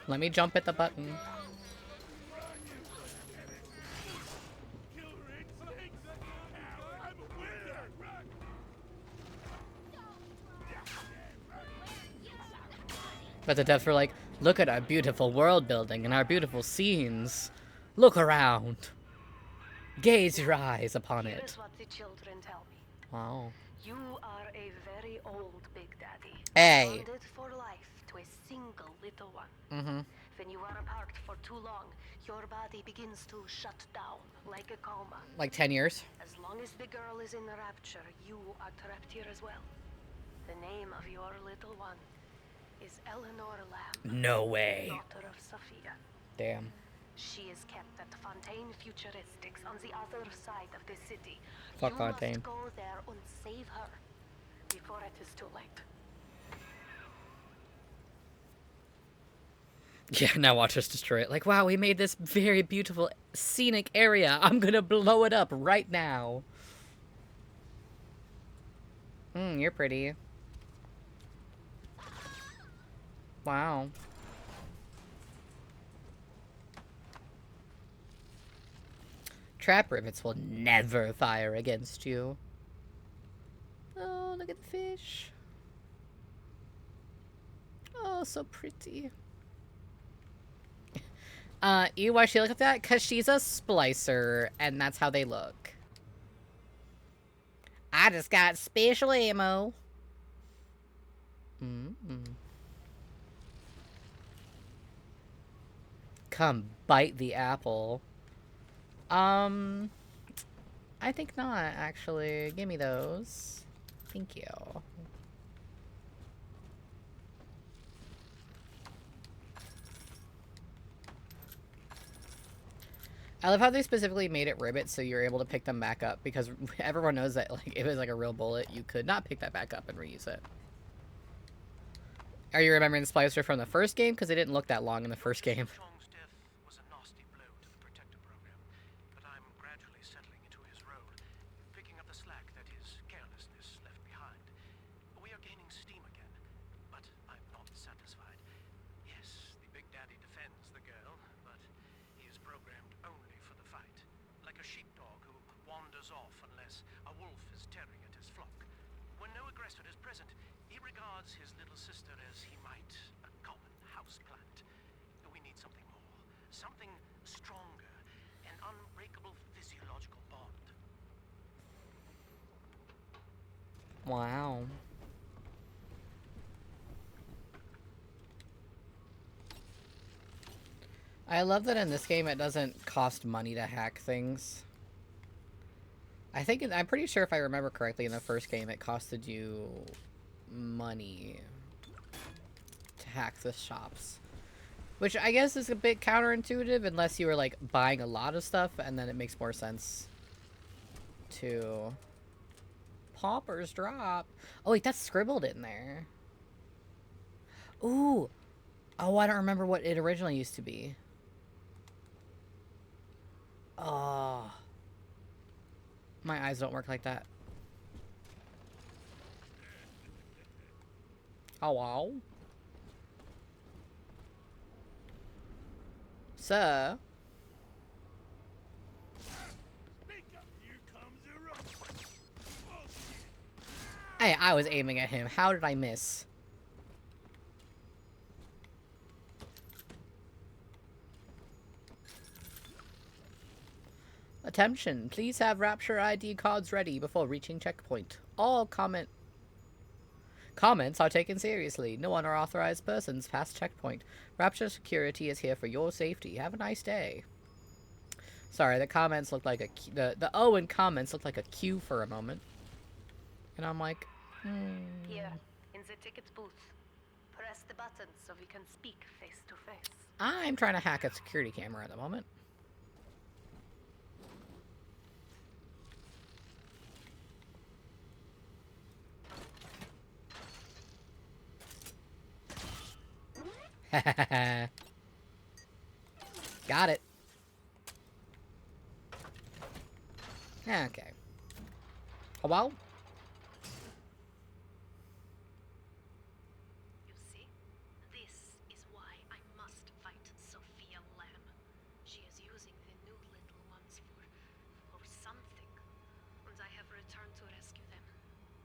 Let me jump at the button. But the devs were like, look at our beautiful world building and our beautiful scenes. Look around. Gaze your eyes upon Here it. is what the children tell me. Wow. You are a very old Big Daddy. Hey. Bonded for life to a single little one. Mm-hmm. When you are apart for too long, your body begins to shut down like a coma. Like 10 years? As long as the girl is in the Rapture, you are trapped here as well. The name of your little one is Eleanor Lamb. No way. Daughter of Sophia. Damn. She is kept at Fontaine Futuristics on the other side of the city. Fuck you Fontaine. must go there and save her before it is too late. Yeah, now watch us destroy it. Like, wow, we made this very beautiful scenic area. I'm gonna blow it up right now. You're pretty. Wow. Trap rivets will never fire against you. Oh, look at the fish. Oh, so pretty. Ew, why she look like that? Because she's a splicer, and that's how they look. I just got special ammo. Come bite the apple. I think not, actually. Give me those. Thank you. I love how they specifically made it ribbit so you're able to pick them back up, because everyone knows that like if it was like a real bullet, you could not pick that back up and reuse it. Are you remembering the splicer from the first game? Because it didn't look that long in the first game. Chong's death was a nasty blow to the protector program, but I'm gradually settling into his role, picking up the slack that his carelessness left behind. We are gaining steam again, but I'm not satisfied. Yes, the Big Daddy defends the girl, but he is programmed only for the fight, like a sheepdog who wanders off unless a wolf is tearing at his flock. When no aggressor is present, he regards his little sister as he might a common houseplant. We need something more, something stronger, an unbreakable physiological bond. Wow. I love that in this game it doesn't cost money to hack things. I'm pretty sure if I remember correctly in the first game it costed you money to hack the shops. Which I guess is a bit counterintuitive unless you were like buying a lot of stuff, and then it makes more sense to... Pauper's drop. Oh wait, that's scribbled in there. Ooh. Oh, I don't remember what it originally used to be. Oh. My eyes don't work like that. Oh, wow. Sir. Hey, I was aiming at him. How did I miss? Attention, please have Rapture ID cards ready before reaching checkpoint. All comments are taken seriously. No unauthorized persons pass checkpoint. Rapture security is here for your safety. Have a nice day. Sorry, the comments looked like the O in comments looked like a Q for a moment. And I'm like, Here, in the ticket booth. Press the button so we can speak face to face. I'm trying to hack a security camera at the moment. Got it. Okay. Oh, well. You see, this is why I must fight Sophia Lamb. She is using the new little ones for something, and I have returned to rescue them.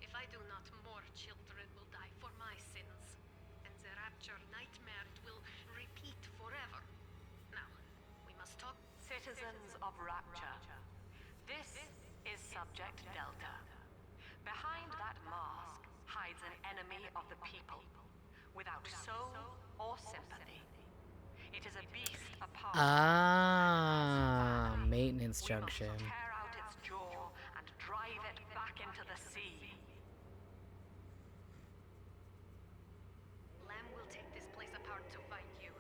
If I do not, more children will die for my sins, and the Rapture nightmare will repeat forever. Now, we must talk. Citizens of Rapture, this is Subject Delta. Behind that mask hides an enemy of the people, without soul or sympathy. It is a beast apart. Ah, maintenance junction. We must tear out its jaw and drive it back into the sea. Lamb will take this place apart to find you.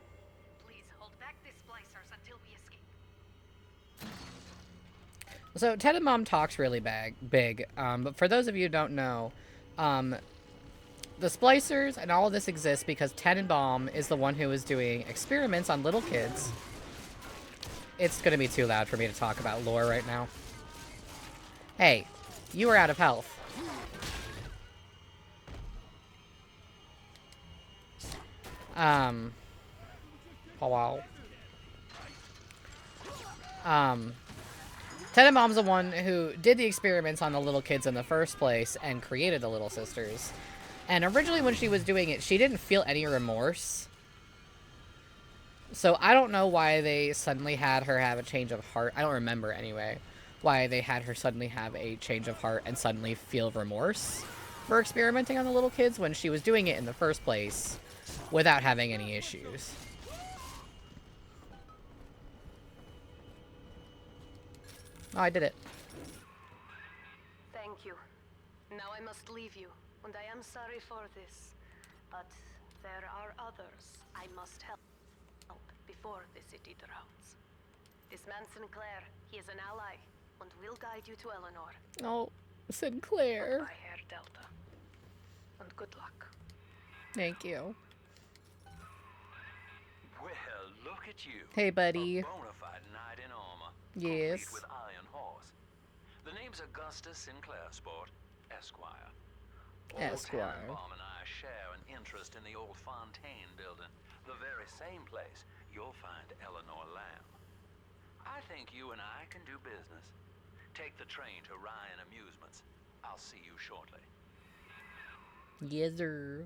Please hold back the splicers until we escape. So Tenenbaum talks really big, but for those of you who don't know, the splicers and all of this exists because Tenenbaum is the one who is doing experiments on little kids. It's going to be too loud for me to talk about lore right now. Hey, you are out of health. Oh wow. Tenenbaum's the one who did the experiments on the little kids in the first place and created the Little Sisters. And originally when she was doing it, she didn't feel any remorse. So I don't know why they suddenly had her have a change of heart. I don't remember anyway why they had her suddenly have a change of heart and suddenly feel remorse for experimenting on the little kids when she was doing it in the first place without having any issues. Oh, I did it. Thank you. Now I must leave you, and I am sorry for this. But there are others I must help before the city drowns. This man Sinclair, he is an ally, and will guide you to Eleanor. Oh, Sinclair. Goodbye, Herr Delta. And good luck. Thank you. Well, look at you. Hey, buddy. A bona fide knight in armor. Yes. Complete with iron horse. The name's Augustus Sinclair, Sport, Esquire. Esquire. Old Tannenbaum and I share an interest in the old Fontaine building, the very same place you'll find Eleanor Lamb. I think you and I can do business. Take the train to Ryan Amusements. I'll see you shortly. Yes, sir.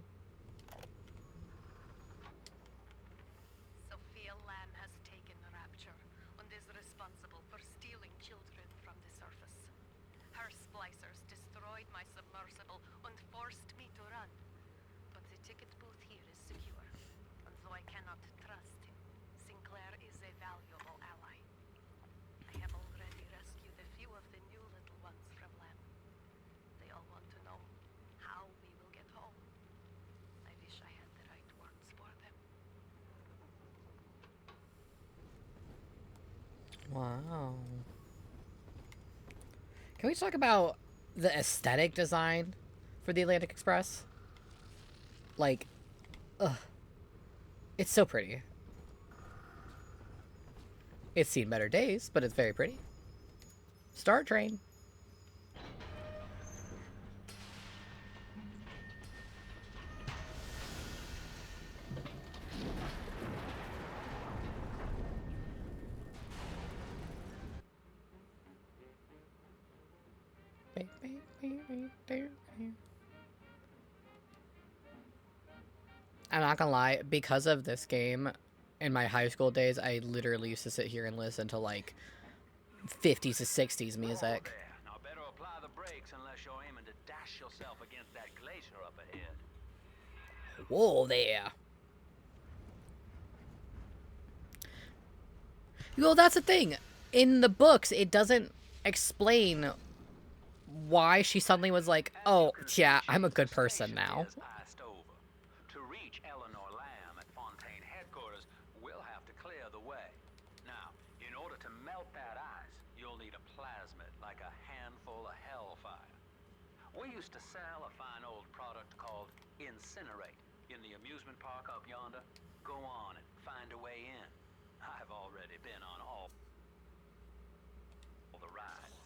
Sophia Lamb has taken Rapture and is responsible for stealing children from the surface. Her splicers destroyed my submersible and forced me to run. But the ticket booth here is secure, and though I cannot trust him, Sinclair is a valuable ally. I have already rescued a few of the new little ones from Lamb. They all want to know how we will get home. I wish I had the right words for them. Wow. Can we talk about the aesthetic design for the Atlantic Express? Like, ugh. It's so pretty. It's seen better days, but it's very pretty. Star Train. I'm not gonna lie, because of this game, in my high school days, I literally used to sit here and listen to like 50s to 60s music. Now better apply the brakes unless you're aiming to dash yourself against that glacier up ahead. Whoa there. Well, that's the thing. In the books, it doesn't explain why she suddenly was like, oh, yeah, I'm a good person now. To reach Eleanor Lamb at Fontaine headquarters, we'll have to clear the way. Now, in order to melt that ice, you'll need a plasmid, like a handful of hellfire. We used to sell a fine old product called Incinerate in the amusement park up yonder. Go on and find a way in. I've already been on all the rides.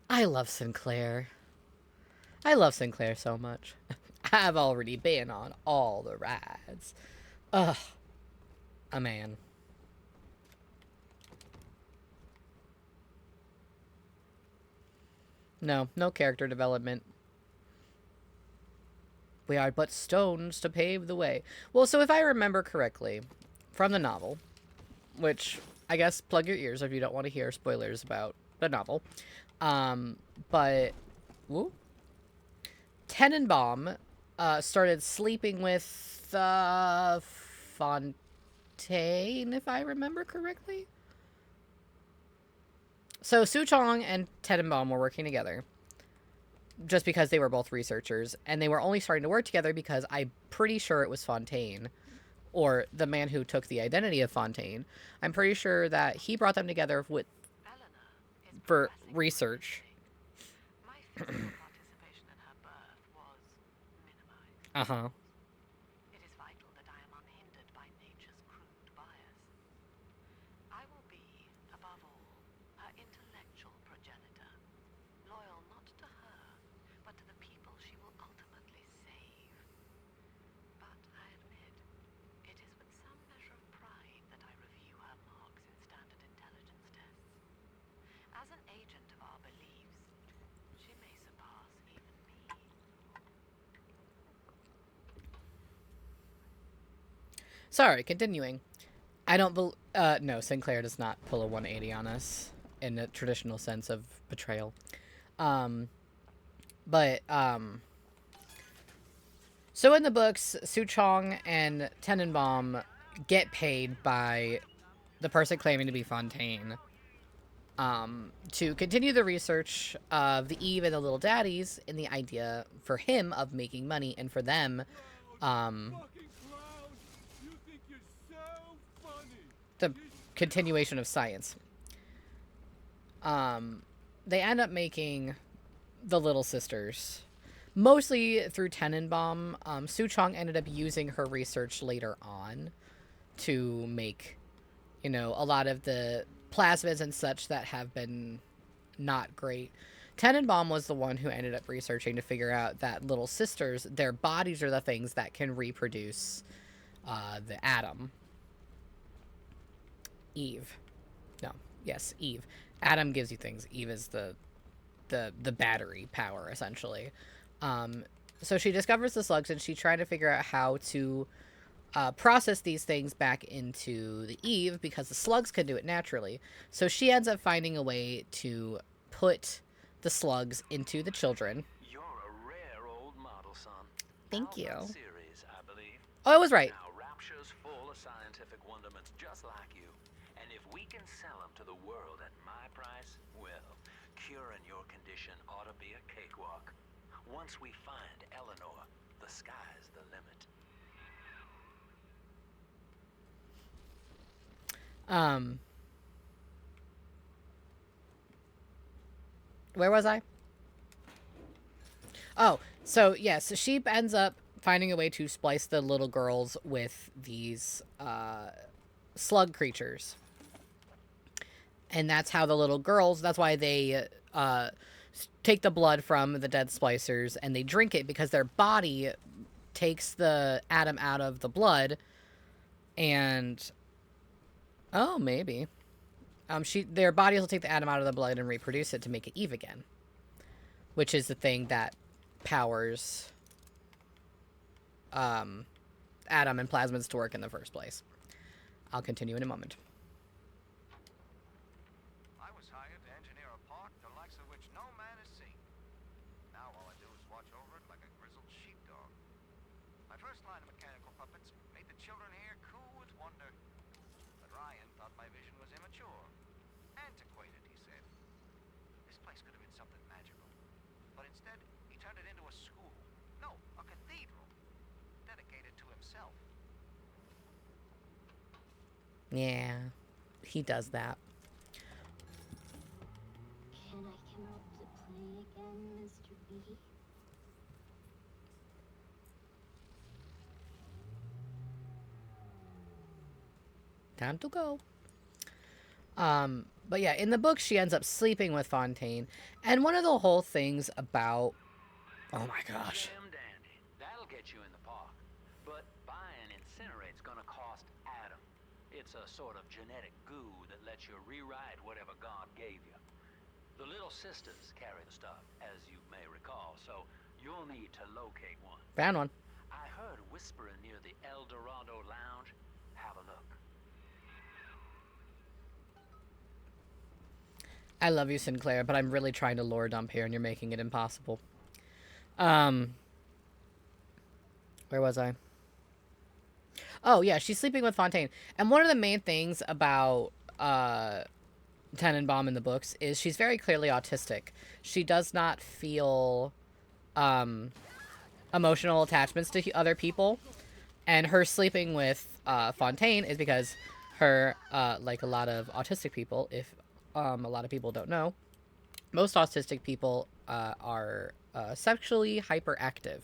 I love Sinclair. I love Sinclair so much. I've already been on all the rides. Ugh. A man. No, no character development. We are but stones to pave the way. Well, so if I remember correctly, from the novel, which I guess plug your ears if you don't want to hear spoilers about the novel, but whoop, Tenenbaum started sleeping with Fontaine, if I remember correctly. So Suchong and Tenenbaum were working together just because they were both researchers, and they were only starting to work together because I'm pretty sure it was Fontaine, or the man who took the identity of Fontaine. I'm pretty sure that he brought them together for research. My physical participation in her birth was minimized. Uh-huh. It is vital that I am unhindered by nature's crude bias. I will be, above all, her intellectual progenitor, loyal not to her, but to the people she will ultimately save. But I admit, it is with some measure of pride that I review her marks in standard intelligence tests. As an agent of our beliefs, she may surpass even me. Sorry, continuing. I don't no, Sinclair does not pull a 180 on us in the traditional sense of betrayal. So in the books, Suchong and Tenenbaum get paid by the person claiming to be Fontaine to continue the research of the Eve and the Little Daddies in the idea for him of making money, and for them, Fucking clown! You think you're so funny! the This continuation of science. They end up making the Little Sisters, mostly through Tenenbaum. Su Chong ended up using her research later on to make, you know, a lot of the plasmids and such that have been not great. Tenenbaum was the one who ended up researching to figure out that Little Sisters, their bodies are the things that can reproduce the atom. Eve. No. Yes, Eve. Adam gives you things. Eve is the battery power, essentially. So she discovers the slugs, and she's trying to figure out how to process these things back into the Eve, because the slugs can do it naturally. So she ends up finding a way to put the slugs into the children. You're a rare old model, son. Thank you. Alpha series, I believe. Oh, I was right. Now, Rapture's full of scientific wonderments just like you. And if we can sell them to the world at my price, well, curing your condition ought to be a cakewalk. Once we find Eleanor, the sky's the limit. Where was I? Oh, so yes, she ends up finding a way to splice the little girls with these slug creatures. And that's how the little girls, that's why they take the blood from the dead splicers and they drink it, because their body takes the atom out of the blood and... Oh, maybe. Their bodies will take the atom out of the blood and reproduce it to make it Eve again. Which is the thing that powers atom and plasmids to work in the first place. I'll continue in a moment. I was hired to engineer a park the likes of which no man has seen. Now all I do is watch over it like a grizzled sheepdog. My first line of mechanical puppets made the children here coo with wonder. But Ryan thought my vision was immature. Antiquated, he said. This place could have been something magical. But instead, he turned it into a school. No, a cathedral. Dedicated to himself. Yeah, he does that. Can I come out to play again, Mr. B? Time to go. But yeah, in the book, she ends up sleeping with Fontaine. And one of the whole things about... Oh my gosh. Damn dandy. That'll get you in the park. But buying Incinerate's gonna cost Adam. It's a sort of genetic goo that lets you rewrite whatever God gave you. The Little Sisters carry the stuff, as you may recall, so you'll need to locate one. Found one. I heard whispering near the El Dorado Lounge. Have a look. I love you, Sinclair, but I'm really trying to lore dump here, and you're making it impossible. Where was I? Oh, yeah, she's sleeping with Fontaine. And one of the main things about Tenenbaum in the books is she's very clearly autistic. She does not feel emotional attachments to other people. And her sleeping with Fontaine is because her, like a lot of autistic people, if a lot of people don't know, most autistic people are sexually hyperactive,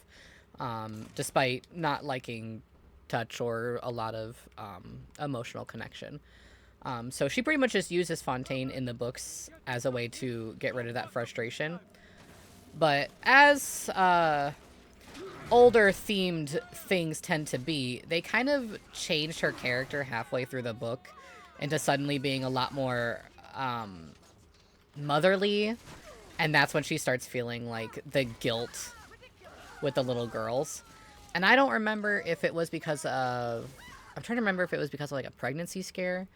despite not liking touch or a lot of emotional connection. So she pretty much just uses Fontaine in the books as a way to get rid of that frustration. But as older themed things tend to be, they kind of changed her character halfway through the book into suddenly being a lot more motherly, and that's when she starts feeling like the guilt with the little girls. And I don't remember if it was because of... I'm trying to remember if it was because of like a pregnancy scare.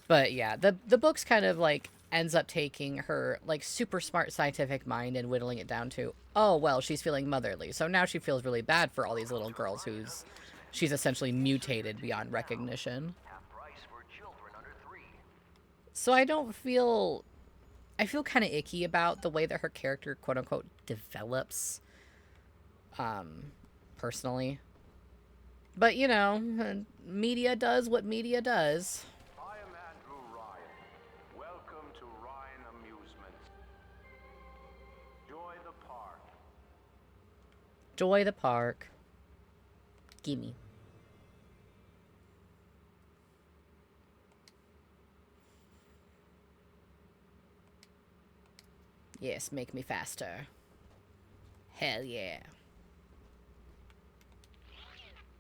But yeah, the book's kind of like ends up taking her like super smart scientific mind and whittling it down to, oh, well, she's feeling motherly. So now she feels really bad for all these little girls who's she's essentially mutated beyond recognition. So I don't feel... I feel kind of icky about the way that her character, quote-unquote, develops, personally. But, you know, media does what media does. I am man Enjoy the park. Joy the park. Gimme. Yes, make me faster. Hell yeah.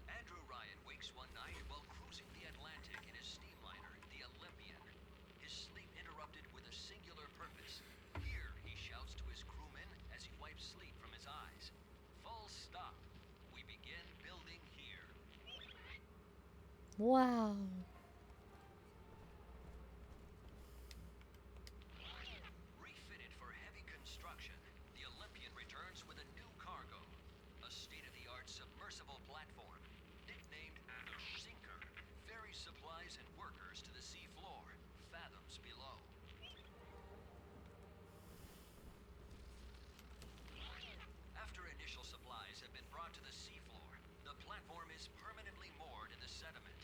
Andrew Ryan wakes one night while cruising the Atlantic in his steamliner, the Olympian. His sleep interrupted with a singular purpose. Here, he shouts to his crewmen as he wipes sleep from his eyes. Full stop. We begin building here. Wow. Refitted for heavy construction, the Olympian returns with a new cargo. A state-of-the-art submersible platform, nicknamed the Sinker, ferries supplies and workers to the sea floor, fathoms below. After initial supplies have been brought to the seafloor, the platform is permanently moored in the sediment.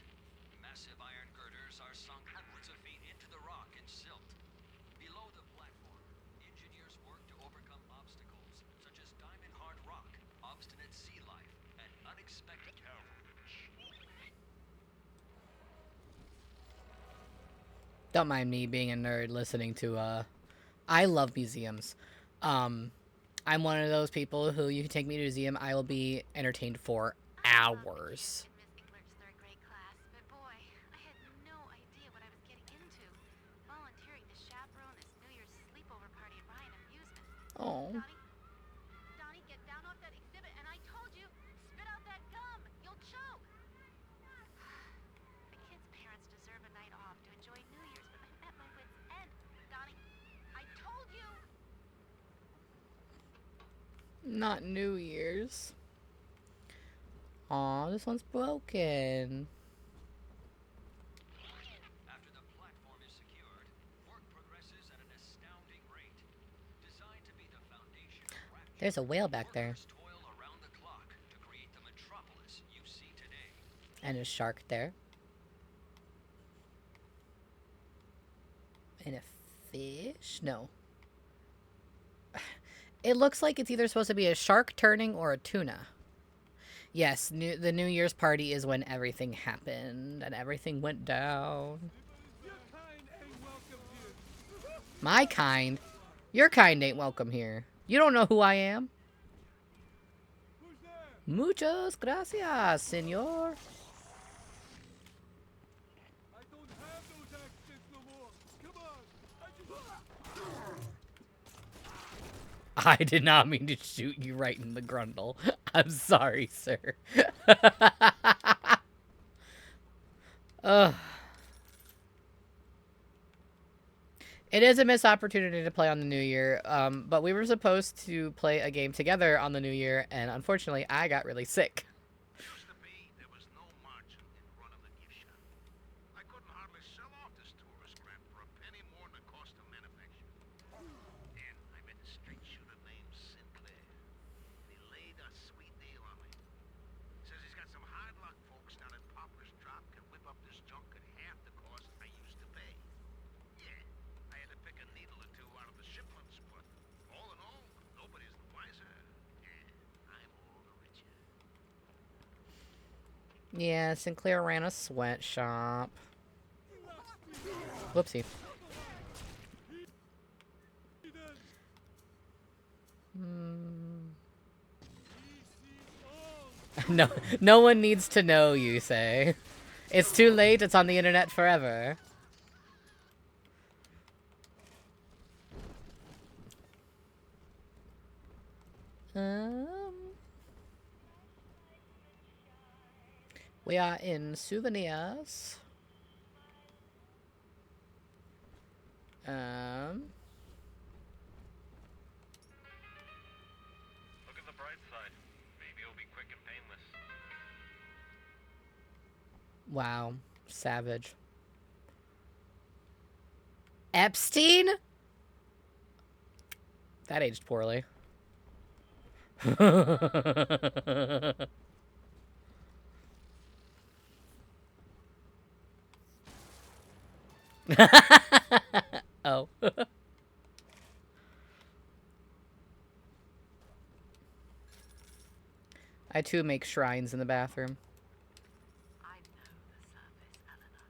Massive iron girders are sunk hundreds of feet into the rock and silt. Below the platform, engineers work to overcome obstacles such as diamond-hard rock, obstinate sea life, and unexpected terror. Don't mind me being a nerd listening to, I love museums. I'm one of those people who you can take me to a museum, I will be entertained for hours. Miss Englert's third grade class, but boy, I had no idea what I was getting into. Volunteering to chaperone this New Year's sleepover party at Ryan Amusement. Oh. Donnie, get down off that exhibit, and I told you, spit out that gum. You'll choke. The kids' parents deserve a night off to enjoy New Year's, but I'm at my wit's end. Donnie, I told you. Not New Year's. Aw, this one's broken. After the platform is secured, work progresses at an astounding rate. Designed to be the foundation of Rapture, There's a whale back there. workers toil around the clock to create the metropolis you see today. And a shark there. And a fish? No. It looks like it's either supposed to be a shark turning or a tuna. Yes, the New Year's party is when everything happened and everything went down. My kind? Your kind ain't welcome here. You don't know who I am. Muchas gracias, senor. I don't have those accents no more. Come on. I did not mean to shoot you right in the grundle. I'm sorry, sir. Ugh. It is a missed opportunity to play on the New Year, but we were supposed to play a game together on the New Year, and unfortunately, I got really sick. Used to be, there was no margin in front of the gift shop. I couldn't hardly sell off this tourist crap for a penny more than the cost of manufacture. Then I met a straight shooter named Sinclair. He laid a sweet deal on me. Says he's got some hard luck folks down at Poplar's Drop can whip up this junk at half the cost I used to pay. Yeah, I had to pick a needle or two out of the shipments, but all in all, nobody's the wiser. And I'm all the richer. Yeah, Sinclair ran a sweatshop. Whoopsie. No, no one needs to know, you say. It's too late, it's on the internet forever. We are in souvenirs. Look at the bright side. Maybe it'll be quick and painless. Wow, savage. Epstein? That aged poorly. Oh. I too make shrines in the bathroom. I know the surface, Eleanor.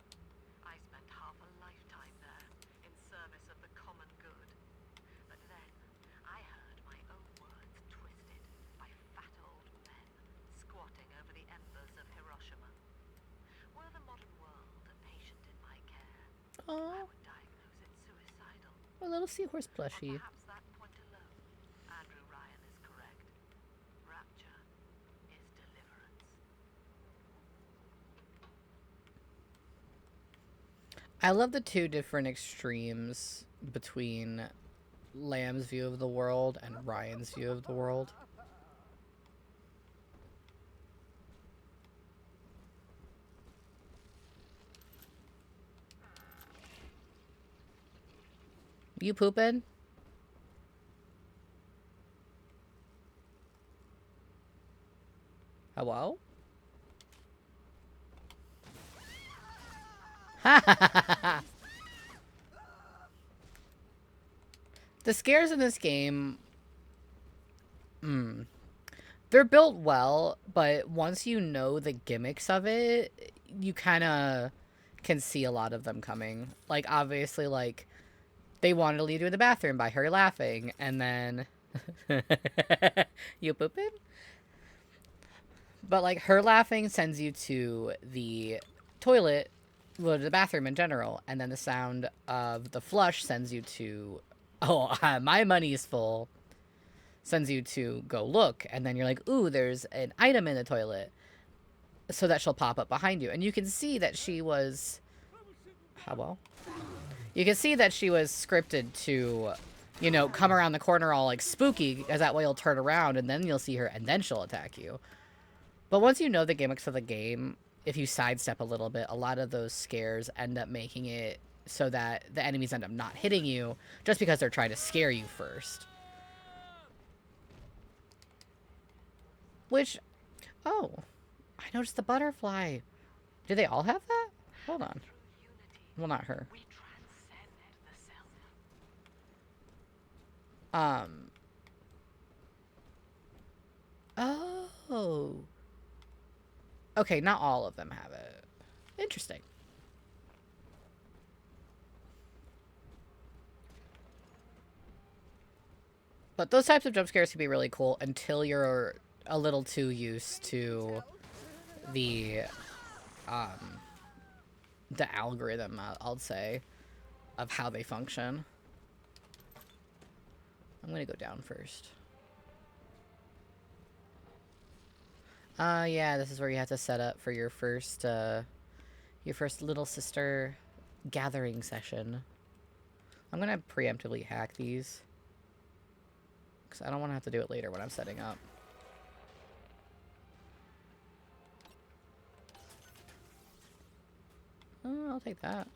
I spent half a lifetime there, in service of the common good. But then, I heard my own words twisted by fat old men squatting over the embers of Hiroshima. Were the modern world a patient in my care, I Oh, would diagnose it suicidal. a little seahorse Or plushie. perhaps that point alone, Andrew Ryan is correct. Rapture is deliverance. I love the two different extremes between Lamb's view of the world and Ryan's view of the world. You pooping? Hello? The scares in this game, they're built well, but once you know the gimmicks of it, you kind of can see a lot of them coming. Like, obviously, like, they wanted to lead you in the bathroom by her laughing, and then... You pooping? But, like, her laughing sends you to the toilet, well, to the bathroom in general, and then the sound of the flush sends you to, oh, my money's full, sends you to go look, and then you're like, ooh, there's an item in the toilet, so that she'll pop up behind you. And you can see that she was, how well? You can see that she was scripted to, you know, come around the corner all, like, spooky, because that way you'll turn around, and then you'll see her, and then she'll attack you. But once you know the gimmicks of the game, if you sidestep a little bit, a lot of those scares end up making it so that the enemies end up not hitting you just because they're trying to scare you first. Which, oh, I noticed the butterfly. Do they all have that? Hold on. Well, not her. We transcend the self. Oh. Okay, not all of them have it. Interesting. But those types of jump scares can be really cool until you're a little too used to the algorithm, I'll say, of how they function. I'm gonna go down first. Yeah, this is where you have to set up for your first little sister gathering session. I'm gonna preemptively hack these, because I don't want to have to do it later when I'm setting up. Oh, I'll take that.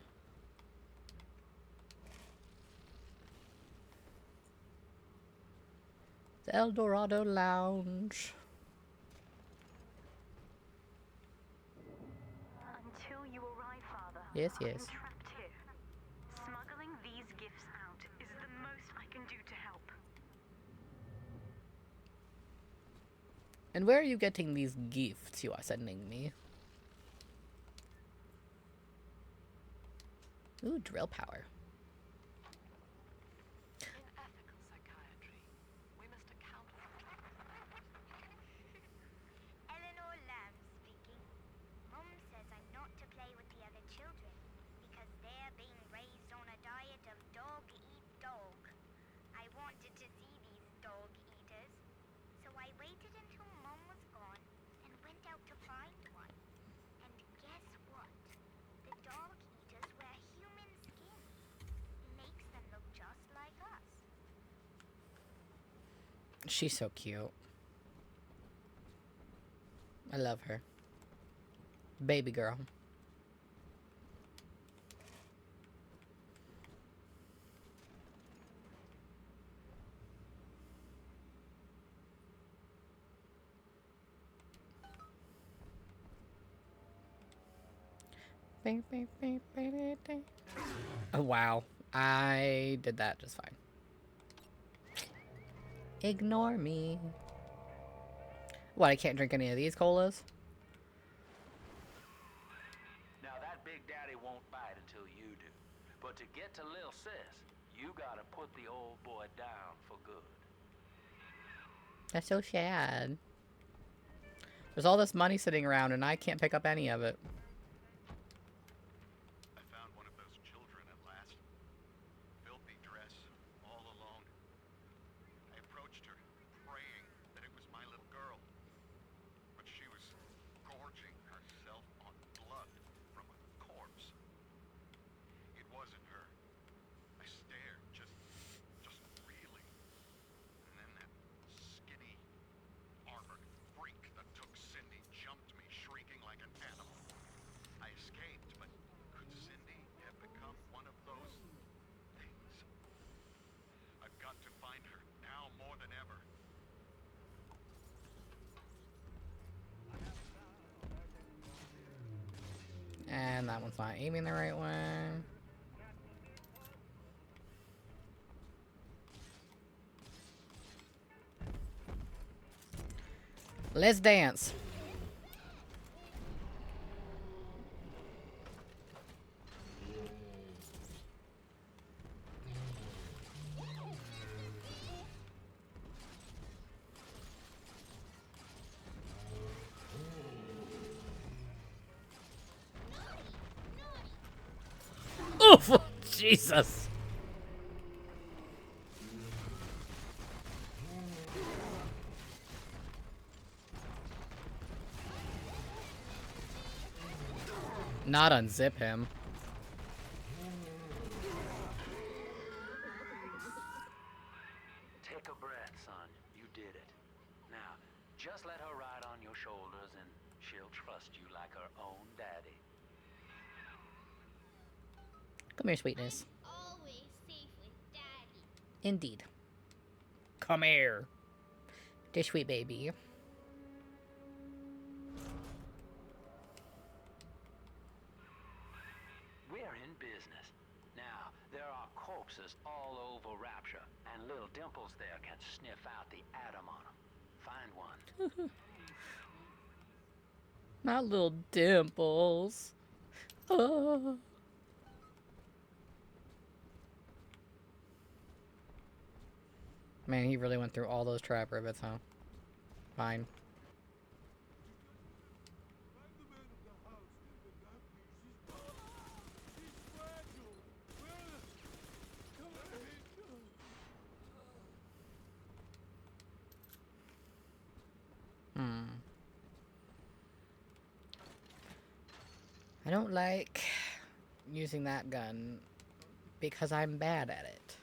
The El Dorado Lounge. Until you arrive, Father. Yes, I'm yes. trapped here. Smuggling these gifts out is the most I can do to help. And where are you getting these gifts you are sending me? Ooh, drill power. In ethical psychiatry, we must account for... Eleanor Lamb speaking. Mum says I'm not to play with the other children because they're being raised on a diet of dog eat dog. I wanted to see these dog eaters, so I waited until Mum was gone and went out to find one. And guess what? The dog eaters wear human skin. Makes them look just like us. She's so cute. I love her. Baby girl. Oh, wow. I did that just fine. Ignore me. What, I can't drink any of these colas? Now that Big Daddy won't bite until you do. But to get to Lil Sis, you gotta put the old boy down for good. That's so sad. There's all this money sitting around and I can't pick up any of it. I found one of those children at last. Filthy dress, all alone. I approached her, praying that it was my little girl. But she was gorging herself on blood from a corpse. It wasn't her. I stared, just reeling. And then that skinny, armored freak that took Cindy jumped me, shrieking like an animal. I escaped, but could Cindy have become one of those things? I've got to find her now more than ever. And that one's not aiming the right way. Let's dance. Oof! Jesus. Not unzip him. Take a breath, son. You did it. Now, just let her ride on your shoulders and she'll trust you like her own daddy. Come here, sweetness. Always safe with Daddy. Indeed. Come here. Dear sweet baby. We're in business. Now, there are corpses all over Rapture, and little Dimples there can sniff out the atom on them. Find one. Not little dimples. Oh. Man, he really went through all those trap rivets, huh? Fine. I don't like using that gun because I'm bad at it.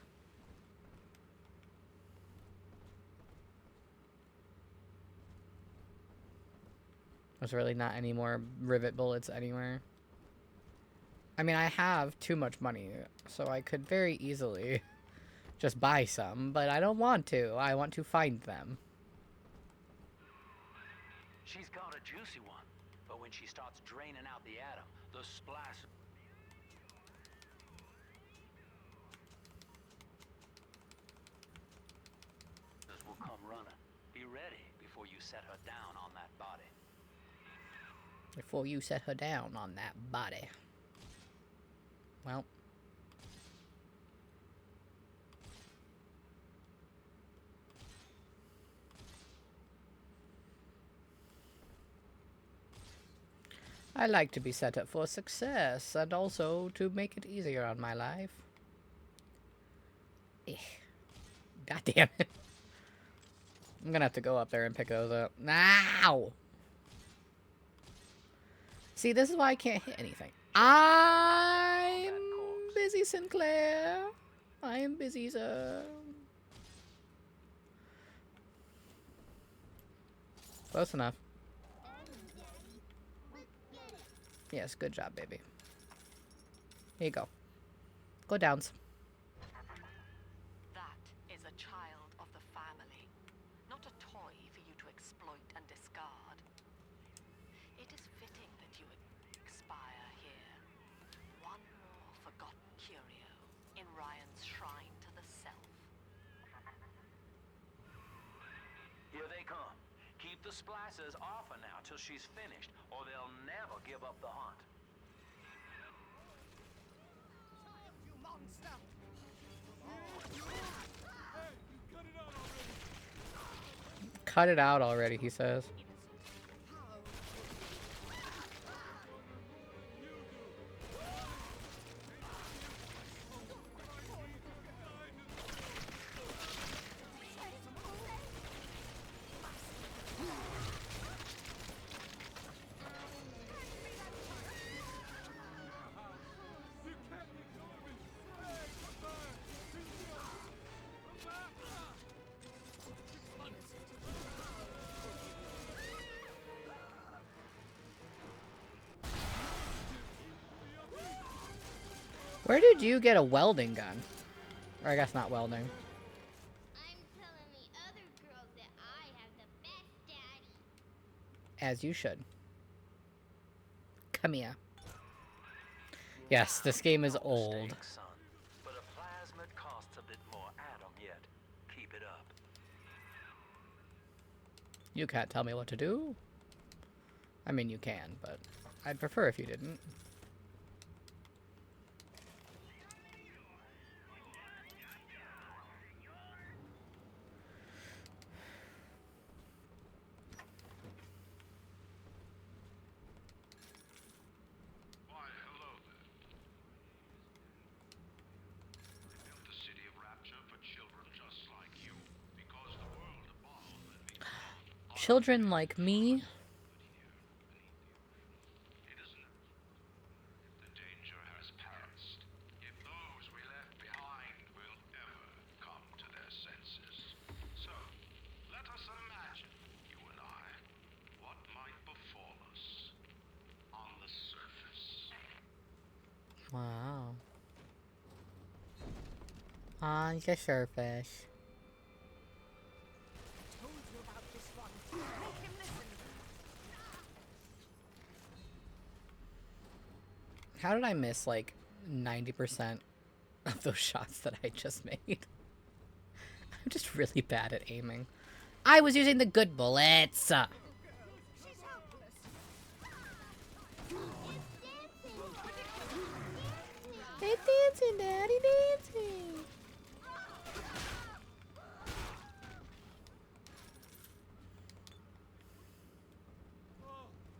There's really not any more rivet bullets anywhere. I mean, I have too much money, so I could very easily just buy some, but I don't want to. I want to find them. She's got a juicy one, but when she starts draining out the atom, the splash will come running. Be ready before you set her down on that body. Before you set her down on that body. Well. I like to be set up for success, and also to make it easier on my life. God damn it. I'm gonna have to go up there and pick those up. Ow! See, this is why I can't hit anything. I'm busy, Sinclair. I am busy, sir. Close enough. Yes, good job, baby. Here you go. Go downs. That is a child of the family, not a toy for you to exploit and discard. It is fitting that you expire here. One more forgotten curio in Ryan's shrine to the self. Here they come. Keep the splicers off her now till she's finished, or they'll never give up the hunt. You monster! Hey, cut it out already! Cut it out already, he says. Where did you get a welding gun? Or I guess not welding. I'm telling the other girls that I have the best daddy. As you should. Come here. Yes, this game is old. Son, but a plasmid costs a bit more atom yet. Keep it up. You can't tell me what to do. I mean, you can, but I'd prefer if you didn't. Why, hello there. I built the city of Rapture for children just like you, because the world above and beneath Children like me? it isn't it? The danger has passed. If those we left behind will ever come to their senses. So, let us imagine, you and I, what might befall us on the surface. Wow. On the surface. Told you about this one. Make him listen. How did I miss, like, 90% of those shots that I just made? I'm just really bad at aiming. I was using the good bullets! She's helpless. They dancing, Daddy, dancing!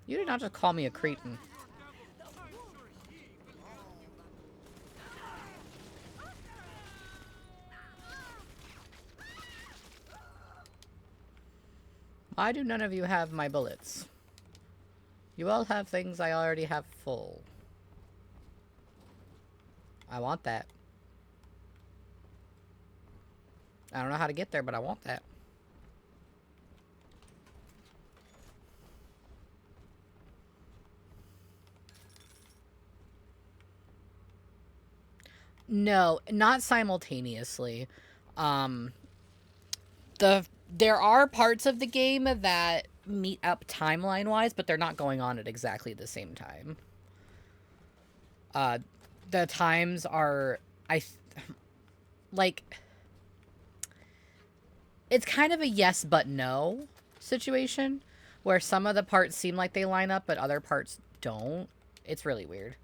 You did not just call me a cretin. Why do none of you have my bullets? You all have things I already have full. I want that. I don't know how to get there, but I want that. No, not simultaneously. There are parts of the game that meet up timeline-wise, but they're not going on at exactly the same time. The times are, like, it's kind of a yes but no situation, where some of the parts seem like they line up, but other parts don't. It's really weird.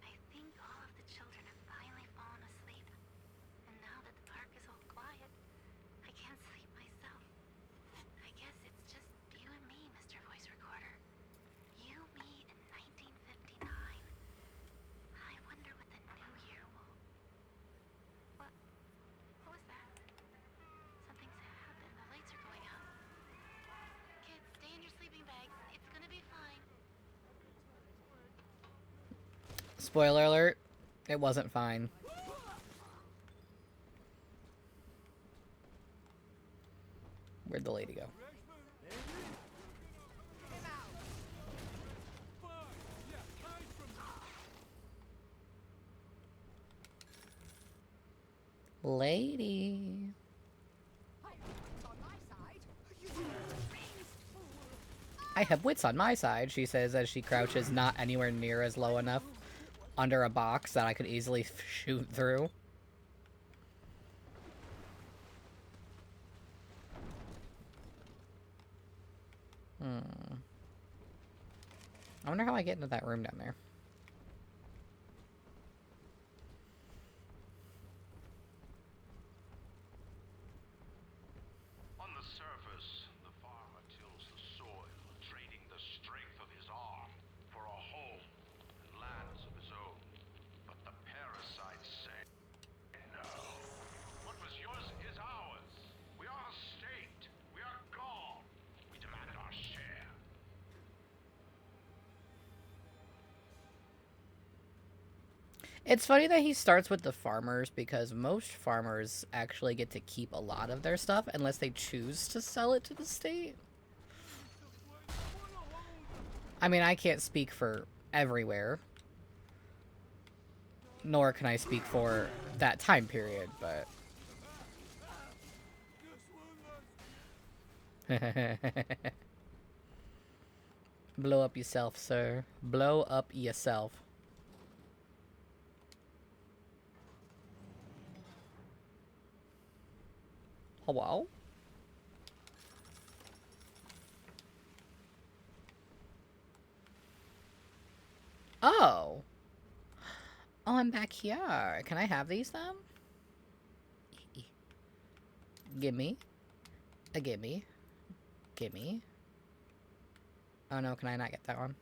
I think all of the children have finally fallen asleep. And now that the park is all quiet, I can't sleep myself. I guess it's just you and me, Mr. Voice Recorder. You, me, in 1959. I wonder what the new year will... What? What was that? Something's happened. The lights are going out. Kids, stay in your sleeping bags. It's gonna be fine. Spoiler alert, it wasn't fine. Where'd the lady go? Lady. I have wits on my side, she says as she crouches not anywhere near as low enough under a box that I could easily shoot through. I wonder how I get into that room down there. On the surface, the farmer tills the soil, trading the strength of his arm for a home and lands of his own. But the parasites say, no. What was yours is ours. We are a state. We are gone. We demand our share. It's funny that he starts with the farmers because most farmers actually get to keep a lot of their stuff unless they choose to sell it to the state. I mean, I can't speak for everywhere, nor can I speak for that time period, but... Blow up yourself, sir. Blow up yourself. Hello? Oh. Oh, I'm back here. Can I have these then? Gimme. Gimme. Gimme. Oh no, can I not get that one?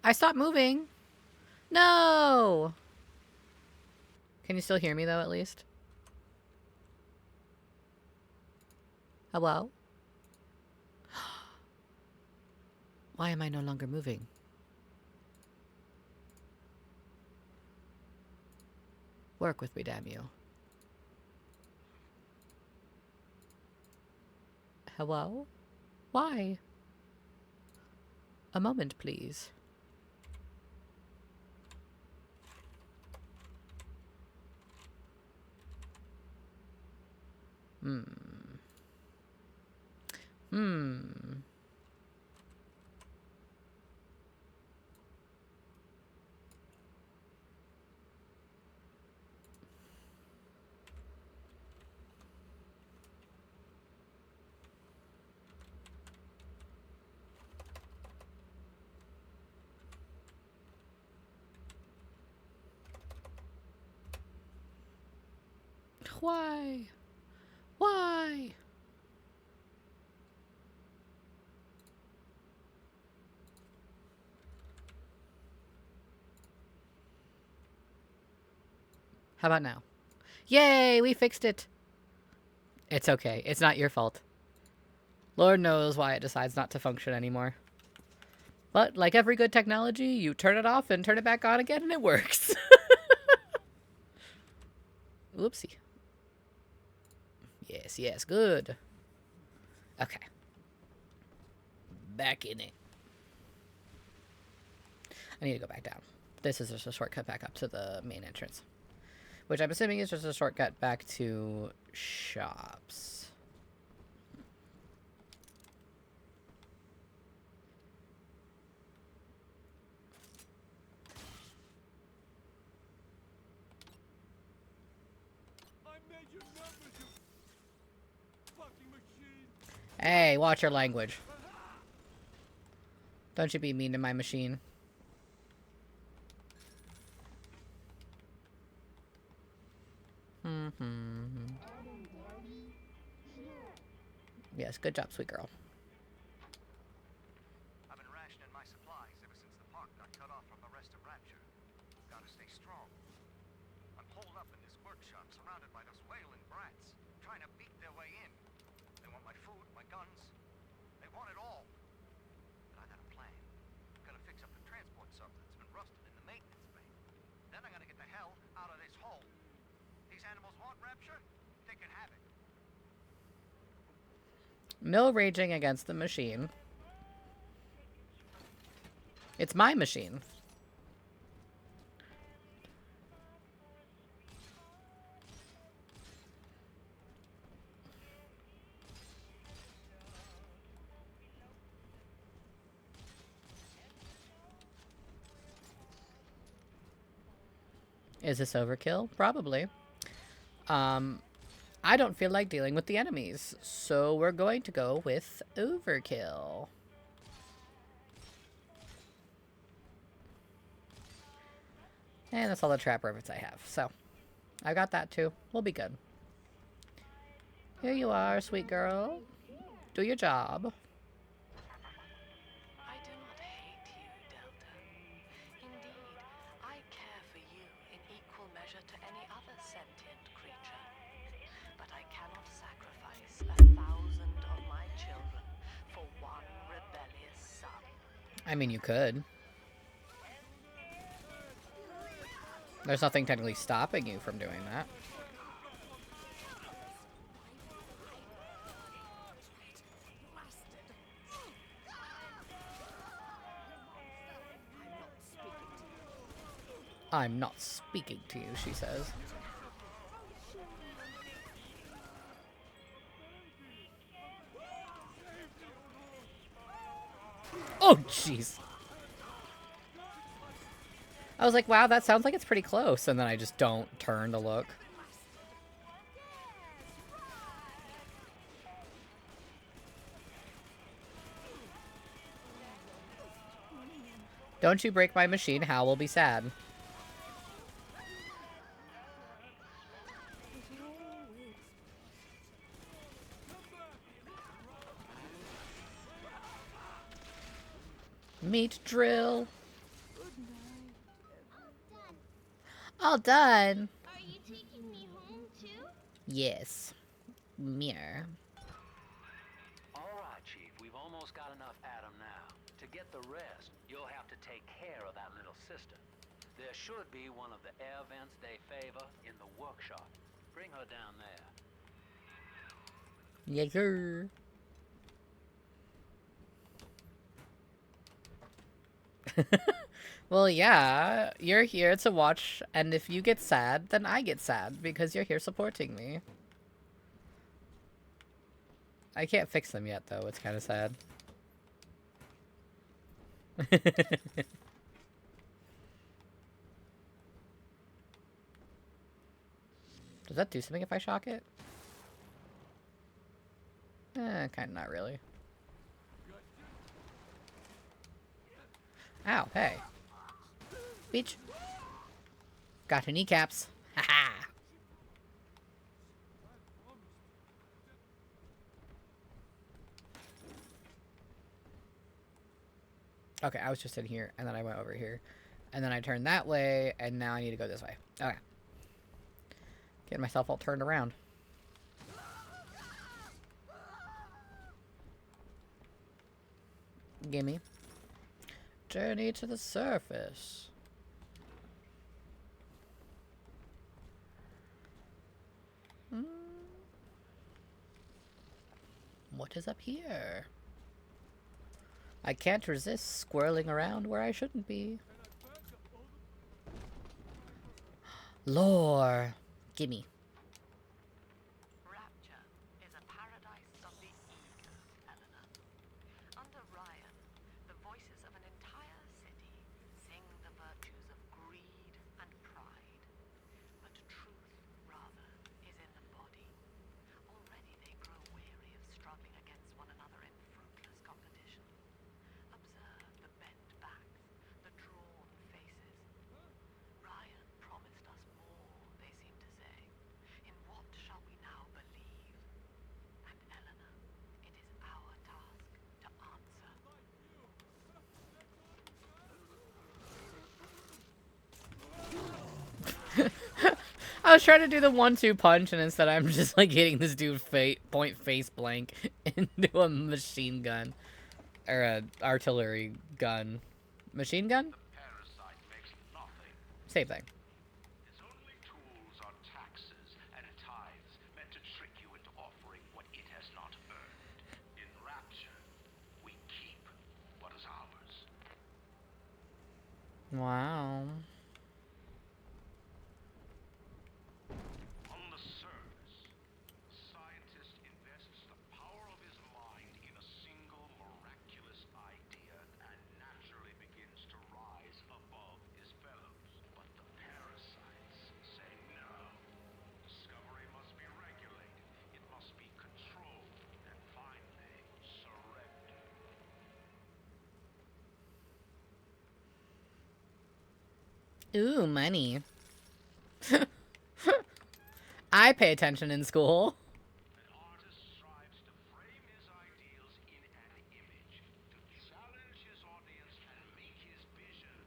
I stopped moving. No! Can you still hear me though, at least? Hello? Why am I no longer moving? Work with me, damn you. Hello? Why? A moment, please. Why? Why? How about now? Yay, we fixed it. It's okay. It's not your fault. Lord knows why it decides not to function anymore. But like every good technology, you turn it off and turn it back on again and it works. Whoopsie. Yes, yes, good. Okay. Back in it. I need to go back down. This is just a shortcut back up to the main entrance. Which I'm assuming is just a shortcut back to shops. Hey, watch your language. Don't you be mean to my machine. Yes, good job, sweet girl. I've been rationing my supplies ever since the park got cut off from the rest of Rapture. Gotta stay strong. I'm holed up in this workshop surrounded by those wailing brats, trying to beat their way in. They want my food, my guns. They want it all. But I got a plan. Gonna fix up the transport sub that's been rusted in the maintenance bay. Then I'm gonna get the hell out of this hole. These animals want Rapture? They can have it. No raging against the machine. It's my machine. Is this overkill? Probably. I don't feel like dealing with the enemies, so we're going to go with overkill. And that's all the trap rabbits I have, so I got that too. We'll be good. Here you are, sweet girl. Do your job. I do not hate you, Delta. Indeed, I care for you in equal measure to any other sentient creature. But I cannot sacrifice 1,000 of my children for one rebellious son. I mean, you could. There's nothing technically stopping you from doing that. I'm not speaking to you, she says. Oh, jeez. I was like, wow, that sounds like it's pretty close. And then I just don't turn to look. Don't you break my machine, Hal will be sad. Meat drill. All done. Are you taking me home too? Yes. Mirror. All right, Chief, we've almost got enough Adam now. To get the rest, you'll have to take care of that little sister. There should be one of the air vents they favor in the workshop. Bring her down there. Yes, sir. Well, yeah, you're here to watch, and if you get sad, then I get sad, because you're here supporting me. I can't fix them yet, though. It's kind of sad. Does that do something if I shock it? Kind of not really. Ow, hey. Beach. Got her kneecaps. Haha. Okay, I was just in here, and then I went over here. And then I turned that way, and now I need to go this way. Okay. Getting myself all turned around. Gimme. Journey to the surface. What is up here? I can't resist squirreling around where I shouldn't be. Lore. Gimme. Rapture is a paradise of the eager, Eleanor. Under Ryan, the voices of an entire city sing the virtues of greed and pride. But truth, rather, is in the body. Already they grow weary of struggling against one another in fruitless competition. Observe the bent backs, the drawn faces. Ryan promised us more, they seem to say. In what shall we now believe? And Eleanor, it is our task to answer. I was trying to do the 1-2 punch, and instead I'm just like hitting this dude point face blank into a machine gun. Or a artillery gun. Machine gun? Parasite makes nothing. Same thing. Its only tools are taxes and tithes meant to trick you into offering what it has not earned. In Rapture, we keep what is ours. Wow. On the surface, the scientist invests the power of his mind in a single miraculous idea and naturally begins to rise above his fellows. But the parasites say no. Discovery must be regulated, Ooh, money. I pay attention in school. An artist strives to frame his ideals in an image, to challenge his audience and make his vision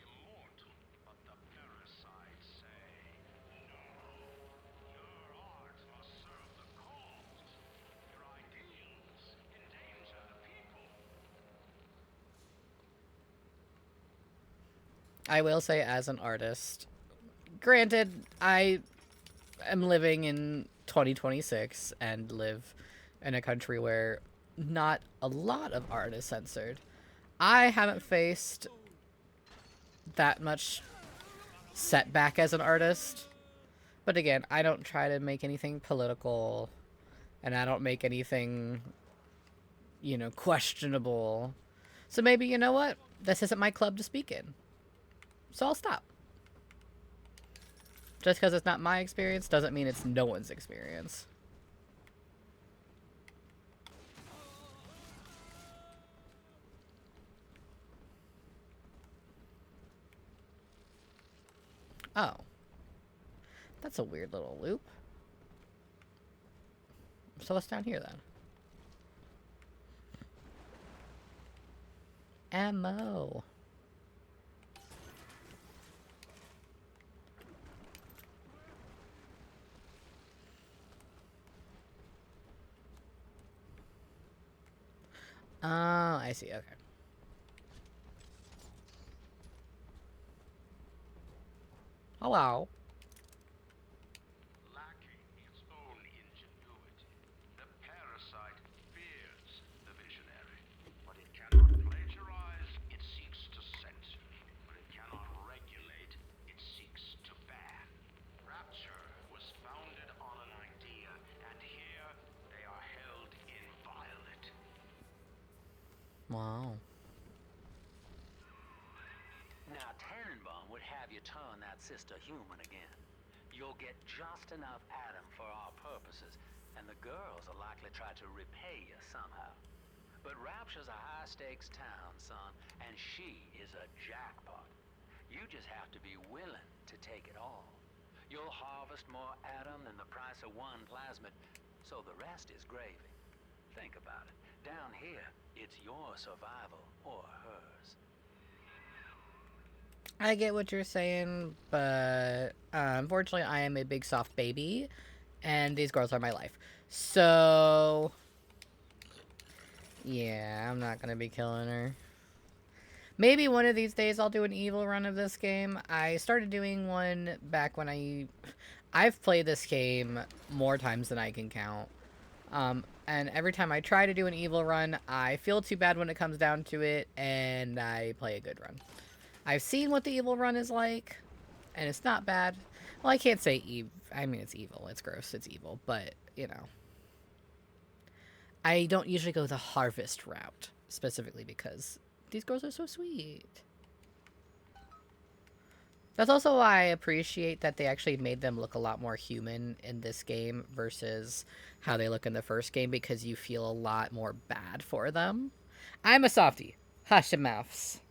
immortal. But the parasites say, no, your art must serve the cause. Your ideals endanger the people. I will say, as an artist, granted, I am living in 2026 and live in a country where not a lot of art is censored. I haven't faced that much setback as an artist. But again, I don't try to make anything political, and I don't make anything, you know, questionable. So maybe, you know what? This isn't my club to speak in. So I'll stop. Just because it's not my experience doesn't mean it's no one's experience. Oh. That's a weird little loop. So what's down here then? Ammo. Oh, I see. Okay. Hello. Lacking its own ingenuity, the parasite fears the visionary. But it cannot plagiarize, it seeks to censor. But it cannot regulate, it seeks to ban. Rapture was founded on an idea, and here they are held inviolate. Wow. Now, Tannenbaum would have you turn that sister human again. You'll get just enough Adam for our purposes, and the girls will likely try to repay you somehow. But Rapture's a high-stakes town, son, and she is a jackpot. You just have to be willing to take it all. You'll harvest more Adam than the price of one plasmid, so the rest is gravy. Think about it. Down here, it's your survival or hers. I get what you're saying, but unfortunately I am a big soft baby, and these girls are my life. So, yeah, I'm not gonna be killing her. Maybe one of these days I'll do an evil run of this game. I started doing one back when I've played this game more times than I can count. And every time I try to do an evil run, I feel too bad when it comes down to it, and I play a good run. I've seen what the evil run is like, and it's not bad. Well, I can't say I mean, it's evil. It's gross. It's evil. But, you know. I don't usually go the harvest route, specifically because these girls are so sweet. That's also why I appreciate that they actually made them look a lot more human in this game versus how they look in the first game, because you feel a lot more bad for them. I'm a softie. Hush your mouths.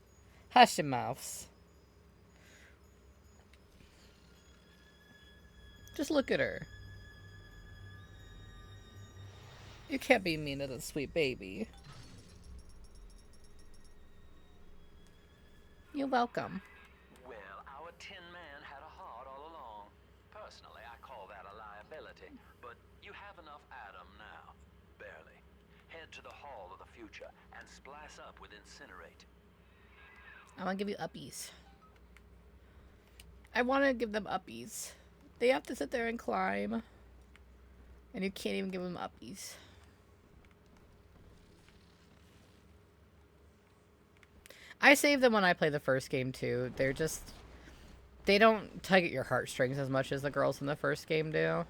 Hush your mouths. Just look at her. You can't be mean to the sweet baby. You're welcome. Well, our Tin Man had a heart all along. Personally, I call that a liability, but you have enough Adam now. Barely. Head to the Hall of the Future and splice up with Incinerate. I want to give you uppies. I want to give them uppies. They have to sit there and climb. And you can't even give them uppies. I save them when I play the first game too. They're just... They don't tug at your heartstrings as much as the girls in the first game do.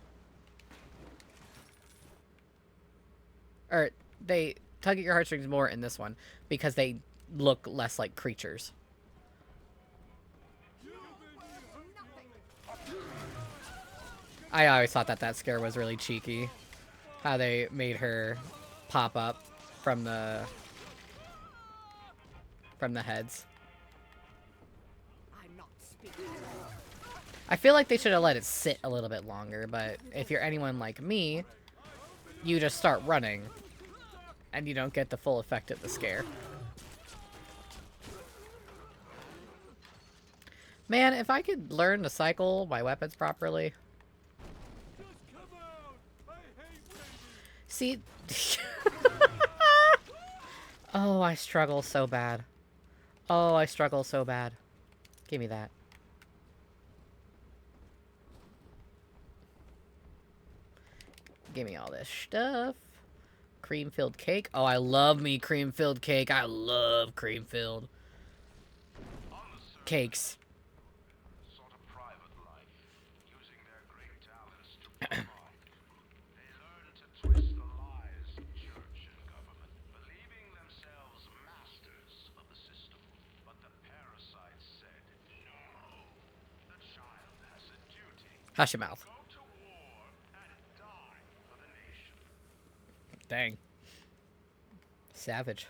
Or, they tug at your heartstrings more in this one, because they look less like creatures. I always thought that scare was really cheeky. How they made her pop up from the heads. I'm not I feel like they should have let it sit a little bit longer, but if you're anyone like me, you just start running, and you don't get the full effect of the scare. Man, if I could learn to cycle my weapons properly. See? Oh, I struggle so bad. Oh, I struggle so bad. Give me that. Give me all this stuff. Cream-filled cake. Oh, I love me cream-filled cake. I love cream-filled cakes. Sort of private life, using their great talents to profit. They learn to twist the lies of church and government, believing themselves masters of the system. But the parasites said, no. The child has a duty. Hush your mouth. Go to war and die for the nation. Dang. Savage.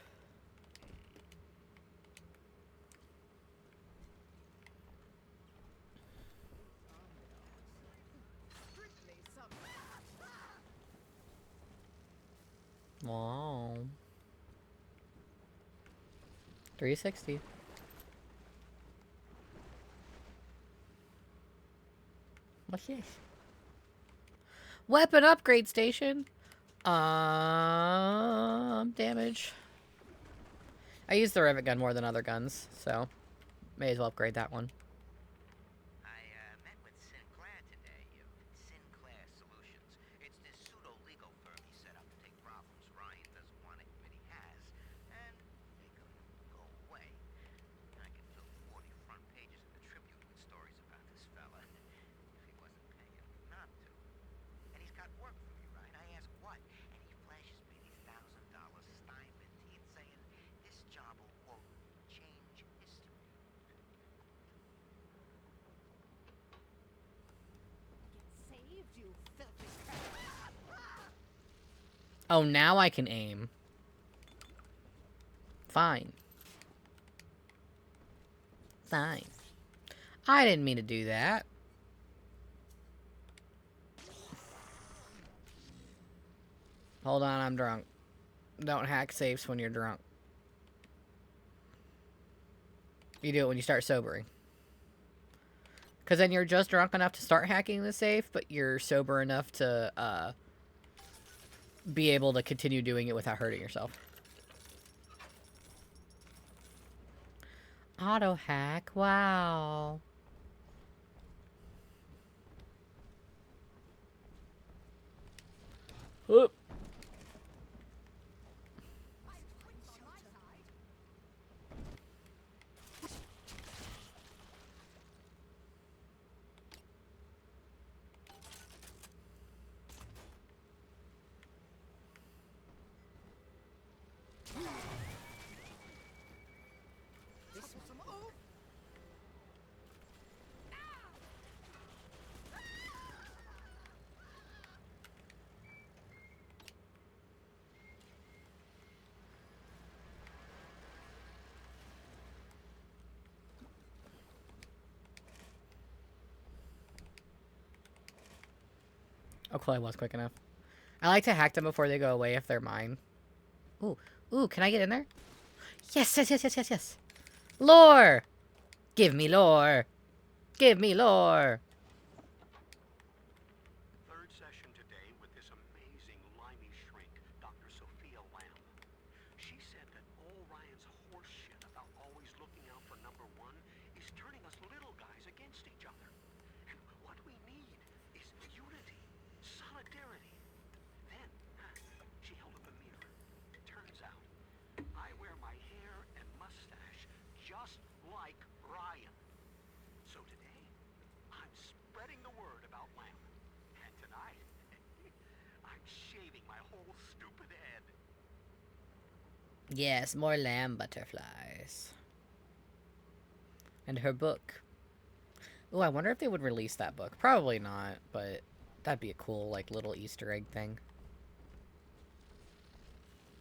Wow. 360. What's this? Weapon upgrade station. Damage. I use the rivet gun more than other guns, so may as well upgrade that one. I met with Sinclair today, of Sinclair Solutions. It's this pseudo-legal firm he set up to take problems Ryan doesn't want to admit he has, and make them go away. I could fill 40 front pages of the Tribune with stories about this fella, if he wasn't paying me not to. And he's got work for me, right? I ask what, and he flashes me these $1,000 stipend. He's saying this job will, quote, change history. Saved you, filthy crap. Oh, now I can aim. Fine. Fine. I didn't mean to do that. Hold on, I'm drunk. Don't hack safes when you're drunk. You do it when you start sobering. Because then you're just drunk enough to start hacking the safe, but you're sober enough to be able to continue doing it without hurting yourself. Auto hack, wow. Oop. Oh, Chloe was quick enough. I like to hack them before they go away if they're mine. Ooh, ooh, can I get in there? Yes, yes, yes, yes, yes, yes. Lore! Give me lore! Give me lore! Third session today with this amazing limey shrink, Dr. Sophia Lamb. She said that all Ryan's horse shit about always looking out for number one is turning us little guys against each other. And what we need is unity, solidarity. Then, she held up a mirror. It turns out, I wear my hair and mustache just like Ryan. So today, I'm spreading the word about Lamb. And tonight, I'm shaving my whole stupid head. Yes, more lamb butterflies. And her book. Ooh, I wonder if they would release that book. Probably not, but that'd be a cool, like, little Easter egg thing.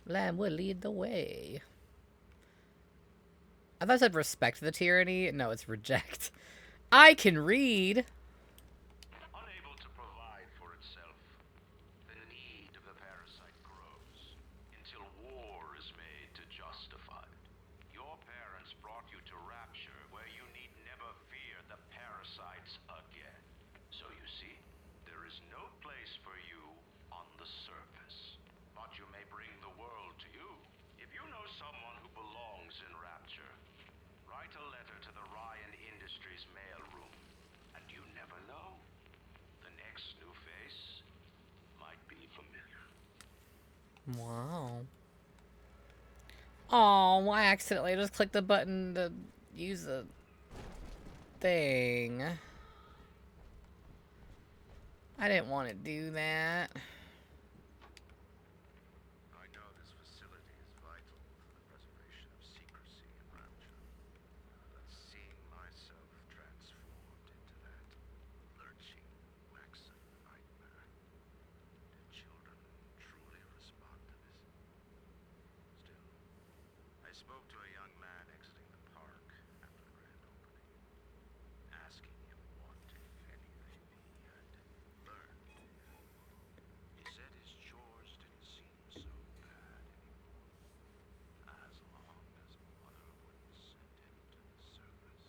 Lamb will lead the way. I thought it said respect the tyranny. No, it's reject. I can read. Unable to provide for itself, the need of the parasite grows until war is made to justify it. Your parents brought you to Rapture, where you need never fear the parasites again. So you see, there is no place for you on the surface. But you may bring the world to you. If you know someone who belongs in Rapture, write a letter to the Ryan Industries mailroom. And you never know. The next new face might be familiar. Wow. Oh, I accidentally just clicked the button to use the thing. I didn't want to do that. I know this facility is vital for the preservation of secrecy in Rapture, but seeing myself transformed into that lurching waxen nightmare, do children truly respond to this? Still, I spoke to a young man exiting the park after the grand opening, asking him what, if anything, he had learned here. He said his chores didn't seem so bad anymore, as long as Mother wouldn't send him to the surface.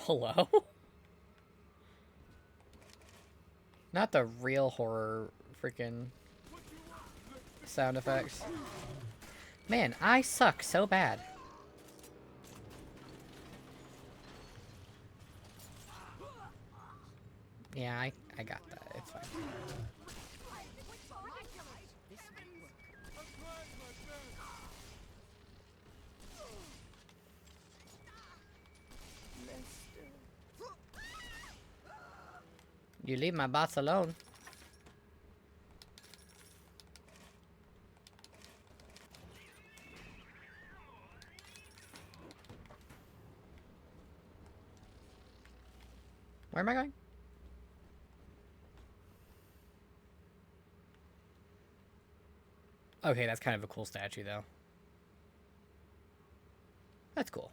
Hello? Not the real horror freaking sound effects. Man, I suck so bad. Yeah, I got that. It's fine. You leave my bots alone. Where am I going? Okay, that's kind of a cool statue, though. That's cool.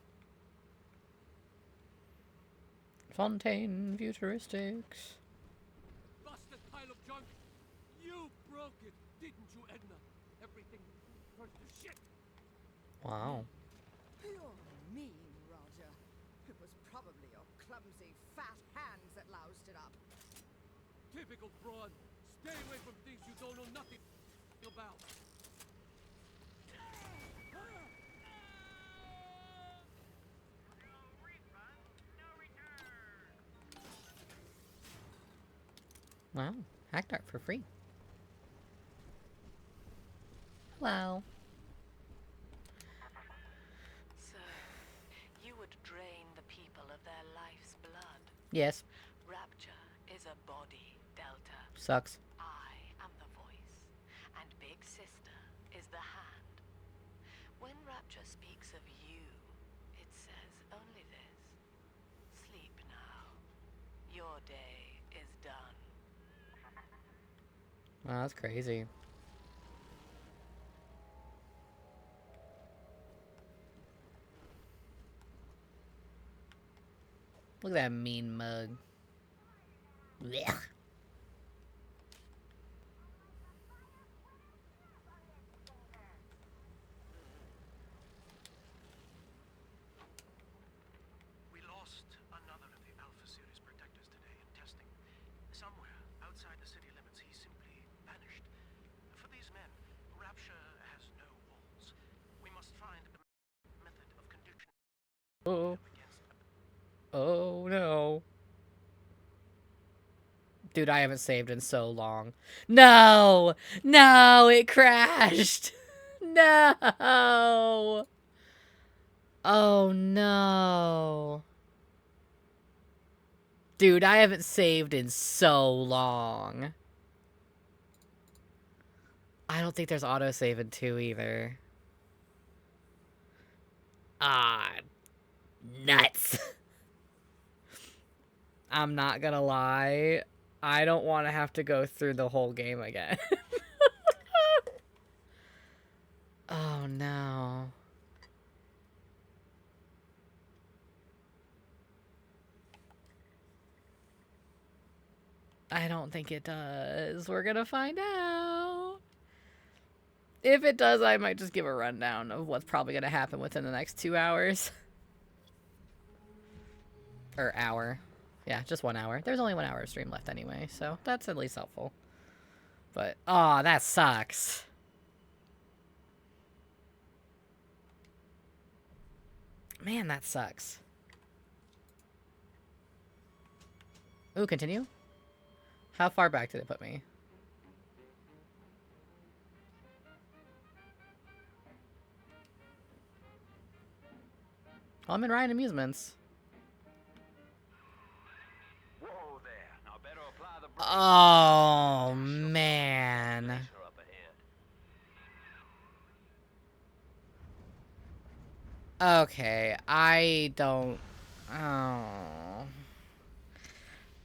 Fontaine Futuristics. Busted pile of junk. You broke it, didn't you, Edna? Everything turned to shit. Wow. You're mean, Roger. It was probably your clumsy, fat hands that loused it up. Typical fraud. Stay away from things you don't know nothing about. Wow. Hacked art for free. Hello. So, you would drain the people of their life's blood. Yes. Rapture is a body, Delta. Sucks. I am the voice, and Big Sister is the hand. When Rapture speaks of you, it says only this. Sleep now. Your day is done. Wow, that's crazy. Look at that mean mug. Blech. We lost another of the Alpha Series protectors today in testing. Somewhere outside the city limits, he simply vanished. For these men, Rapture has no walls. We must find a method of conditioning Oh. them against. Oh no. Dude, I haven't saved in so long. No! No, it crashed! No! Oh no. Dude, I haven't saved in so long. I don't think there's autosave in 2 either. Ah, nuts. I'm not gonna lie. I don't want to have to go through the whole game again. Oh, no. I don't think it does. We're gonna find out. If it does, I might just give a rundown of what's probably gonna happen within the next 2 hours. Or hour. Yeah, just 1 hour. There's only 1 hour of stream left anyway, so that's at least helpful. But, oh, that sucks. Man, that sucks. Ooh, continue? How far back did it put me? Well, I'm in Ryan Amusements. Whoa there. Now better apply the brakes. Oh, man. Racer up ahead. Okay, I don't... Oh...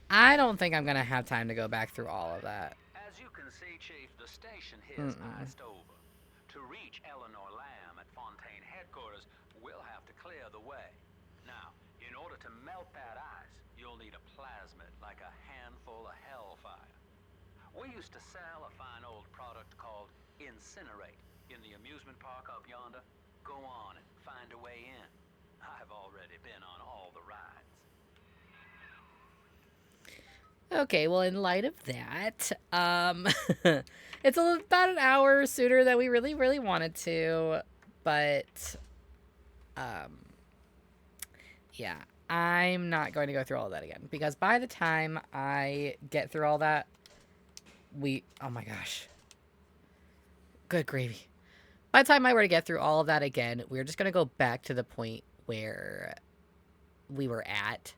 I don't think I'm gonna have time to go back through all of that. As you can see, Chief, the station here's iced over. To reach Eleanor Lamb at Fontaine headquarters, we'll have to clear the way. Now, in order to melt that ice, you'll need a plasmid, like a handful of hellfire. We used to sell a fine old product called Incinerate in the amusement park up yonder. Go on and find a way in. I've already been on all the rides. Okay, well, in light of that, it's about an hour sooner than we really wanted to, but, yeah, I'm not going to go through all of that again, because by the time I get through all that, oh my gosh, good gravy. By the time I were to get through all of that again, we're just going to go back to the point where we were at.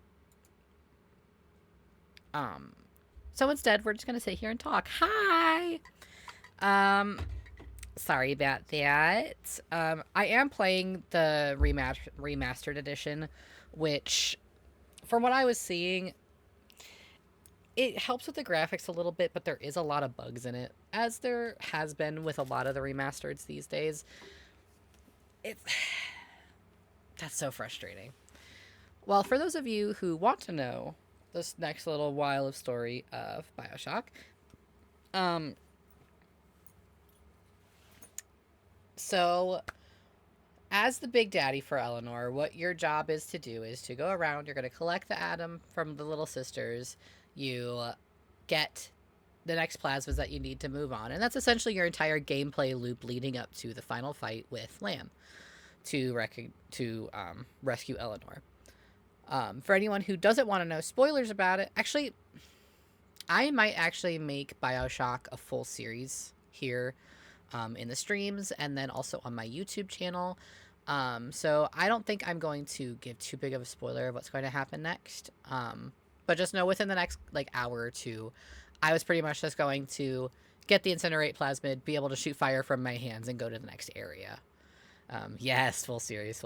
So instead, we're just going to sit here and talk. Hi! Sorry about that. I am playing the remastered edition, which, from what I was seeing, it helps with the graphics a little bit, but there is a lot of bugs in it, as there has been with a lot of the remasters these days. That's so frustrating. Well, for those of you who want to know this next little while of story of Bioshock, so as the big daddy for Eleanor, what your job is to do is to go around, you're going to collect the atom from the little sisters, you get the next plasmas that you need to move on, and that's essentially your entire gameplay loop leading up to the final fight with Lamb to rescue Eleanor. For anyone who doesn't want to know spoilers about it, actually, I might actually make Bioshock a full series here in the streams and then also on my YouTube channel. So I don't think I'm going to give too big of a spoiler of what's going to happen next. But just know within the next hour or two, I was pretty much just going to get the incinerate plasmid, be able to shoot fire from my hands, and go to the next area. Yes, full series.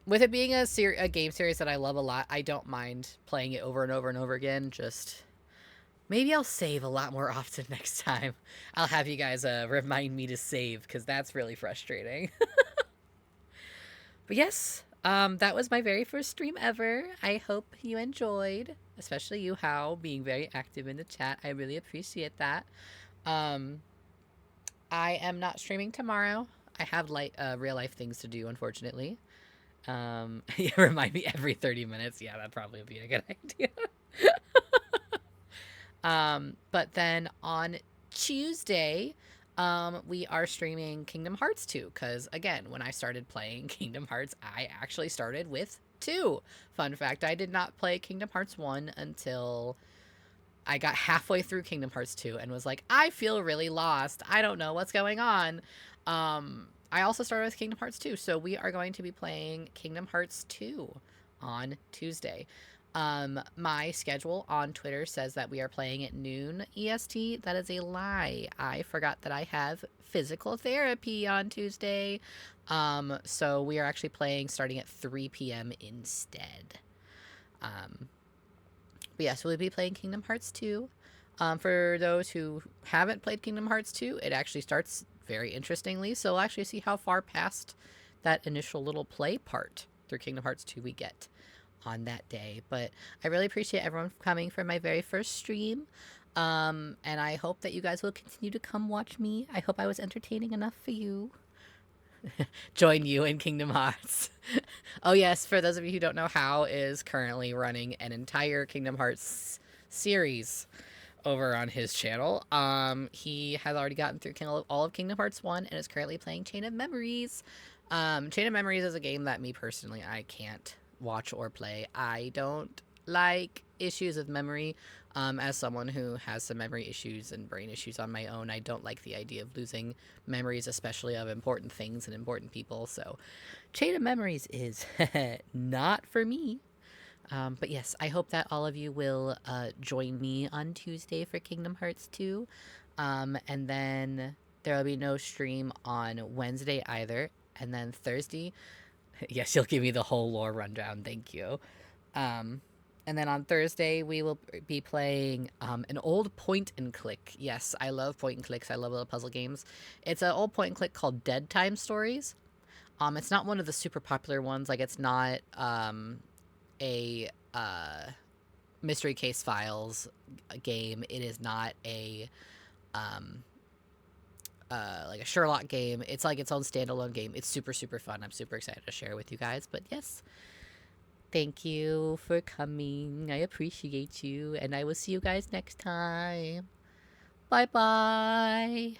With it being a game series that I love a lot, I don't mind playing it over and over and over again. Just maybe I'll save a lot more often next time. I'll have you guys remind me to save, because that's really frustrating. But yes, that was my very first stream ever. I hope you enjoyed, especially you, How, being very active in the chat. I really appreciate that. I am not streaming tomorrow. I have real life things to do, unfortunately. Remind me every 30 minutes. Yeah, that'd probably be a good idea. But then on Tuesday, we are streaming Kingdom Hearts 2, because again, when I started playing Kingdom Hearts, I actually started with 2. Fun fact, I did not play Kingdom Hearts 1 until I got halfway through Kingdom Hearts 2 and was like, I feel really lost. I don't know what's going on. I also started with Kingdom Hearts 2, so we are going to be playing Kingdom Hearts 2 on Tuesday. My schedule on Twitter says that we are playing at noon EST. That is a lie. I forgot that I have physical therapy on Tuesday. So we are actually playing starting at 3 p.m. instead. But yes, we'll be playing Kingdom Hearts 2. For those who haven't played Kingdom Hearts 2, it actually starts very interestingly. So we'll actually see how far past that initial little play part through Kingdom Hearts 2 we get on that day. But I really appreciate everyone coming for my very first stream. And I hope that you guys will continue to come watch me. I hope I was entertaining enough for you. Join you in Kingdom Hearts. Oh yes, for those of you who don't know, How is currently running an entire Kingdom Hearts series over on his channel. He has already gotten through all of Kingdom Hearts 1 and is currently playing Chain of Memories. Chain of Memories is a game that me personally, I can't watch or play. I don't like issues of memory. As someone who has some memory issues and brain issues on my own, I don't like the idea of losing memories, especially of important things and important people. So Chain of Memories is not for me. But yes, I hope that all of you will join me on Tuesday for Kingdom Hearts 2. And then there will be no stream on Wednesday either. And then Thursday, yes, you'll give me the whole lore rundown. Thank you. And then on Thursday, we will be playing an old point and click. Yes, I love point and clicks. I love little puzzle games. It's an old point and click called Dead Time Stories. It's not one of the super popular ones. Like, it's not a Mystery Case Files game. It is not a like a Sherlock game. It's like its own standalone game. It's super, super fun. I'm super excited to share it with you guys. But yes, thank you for coming. I appreciate you. And I will see you guys next time. Bye-bye.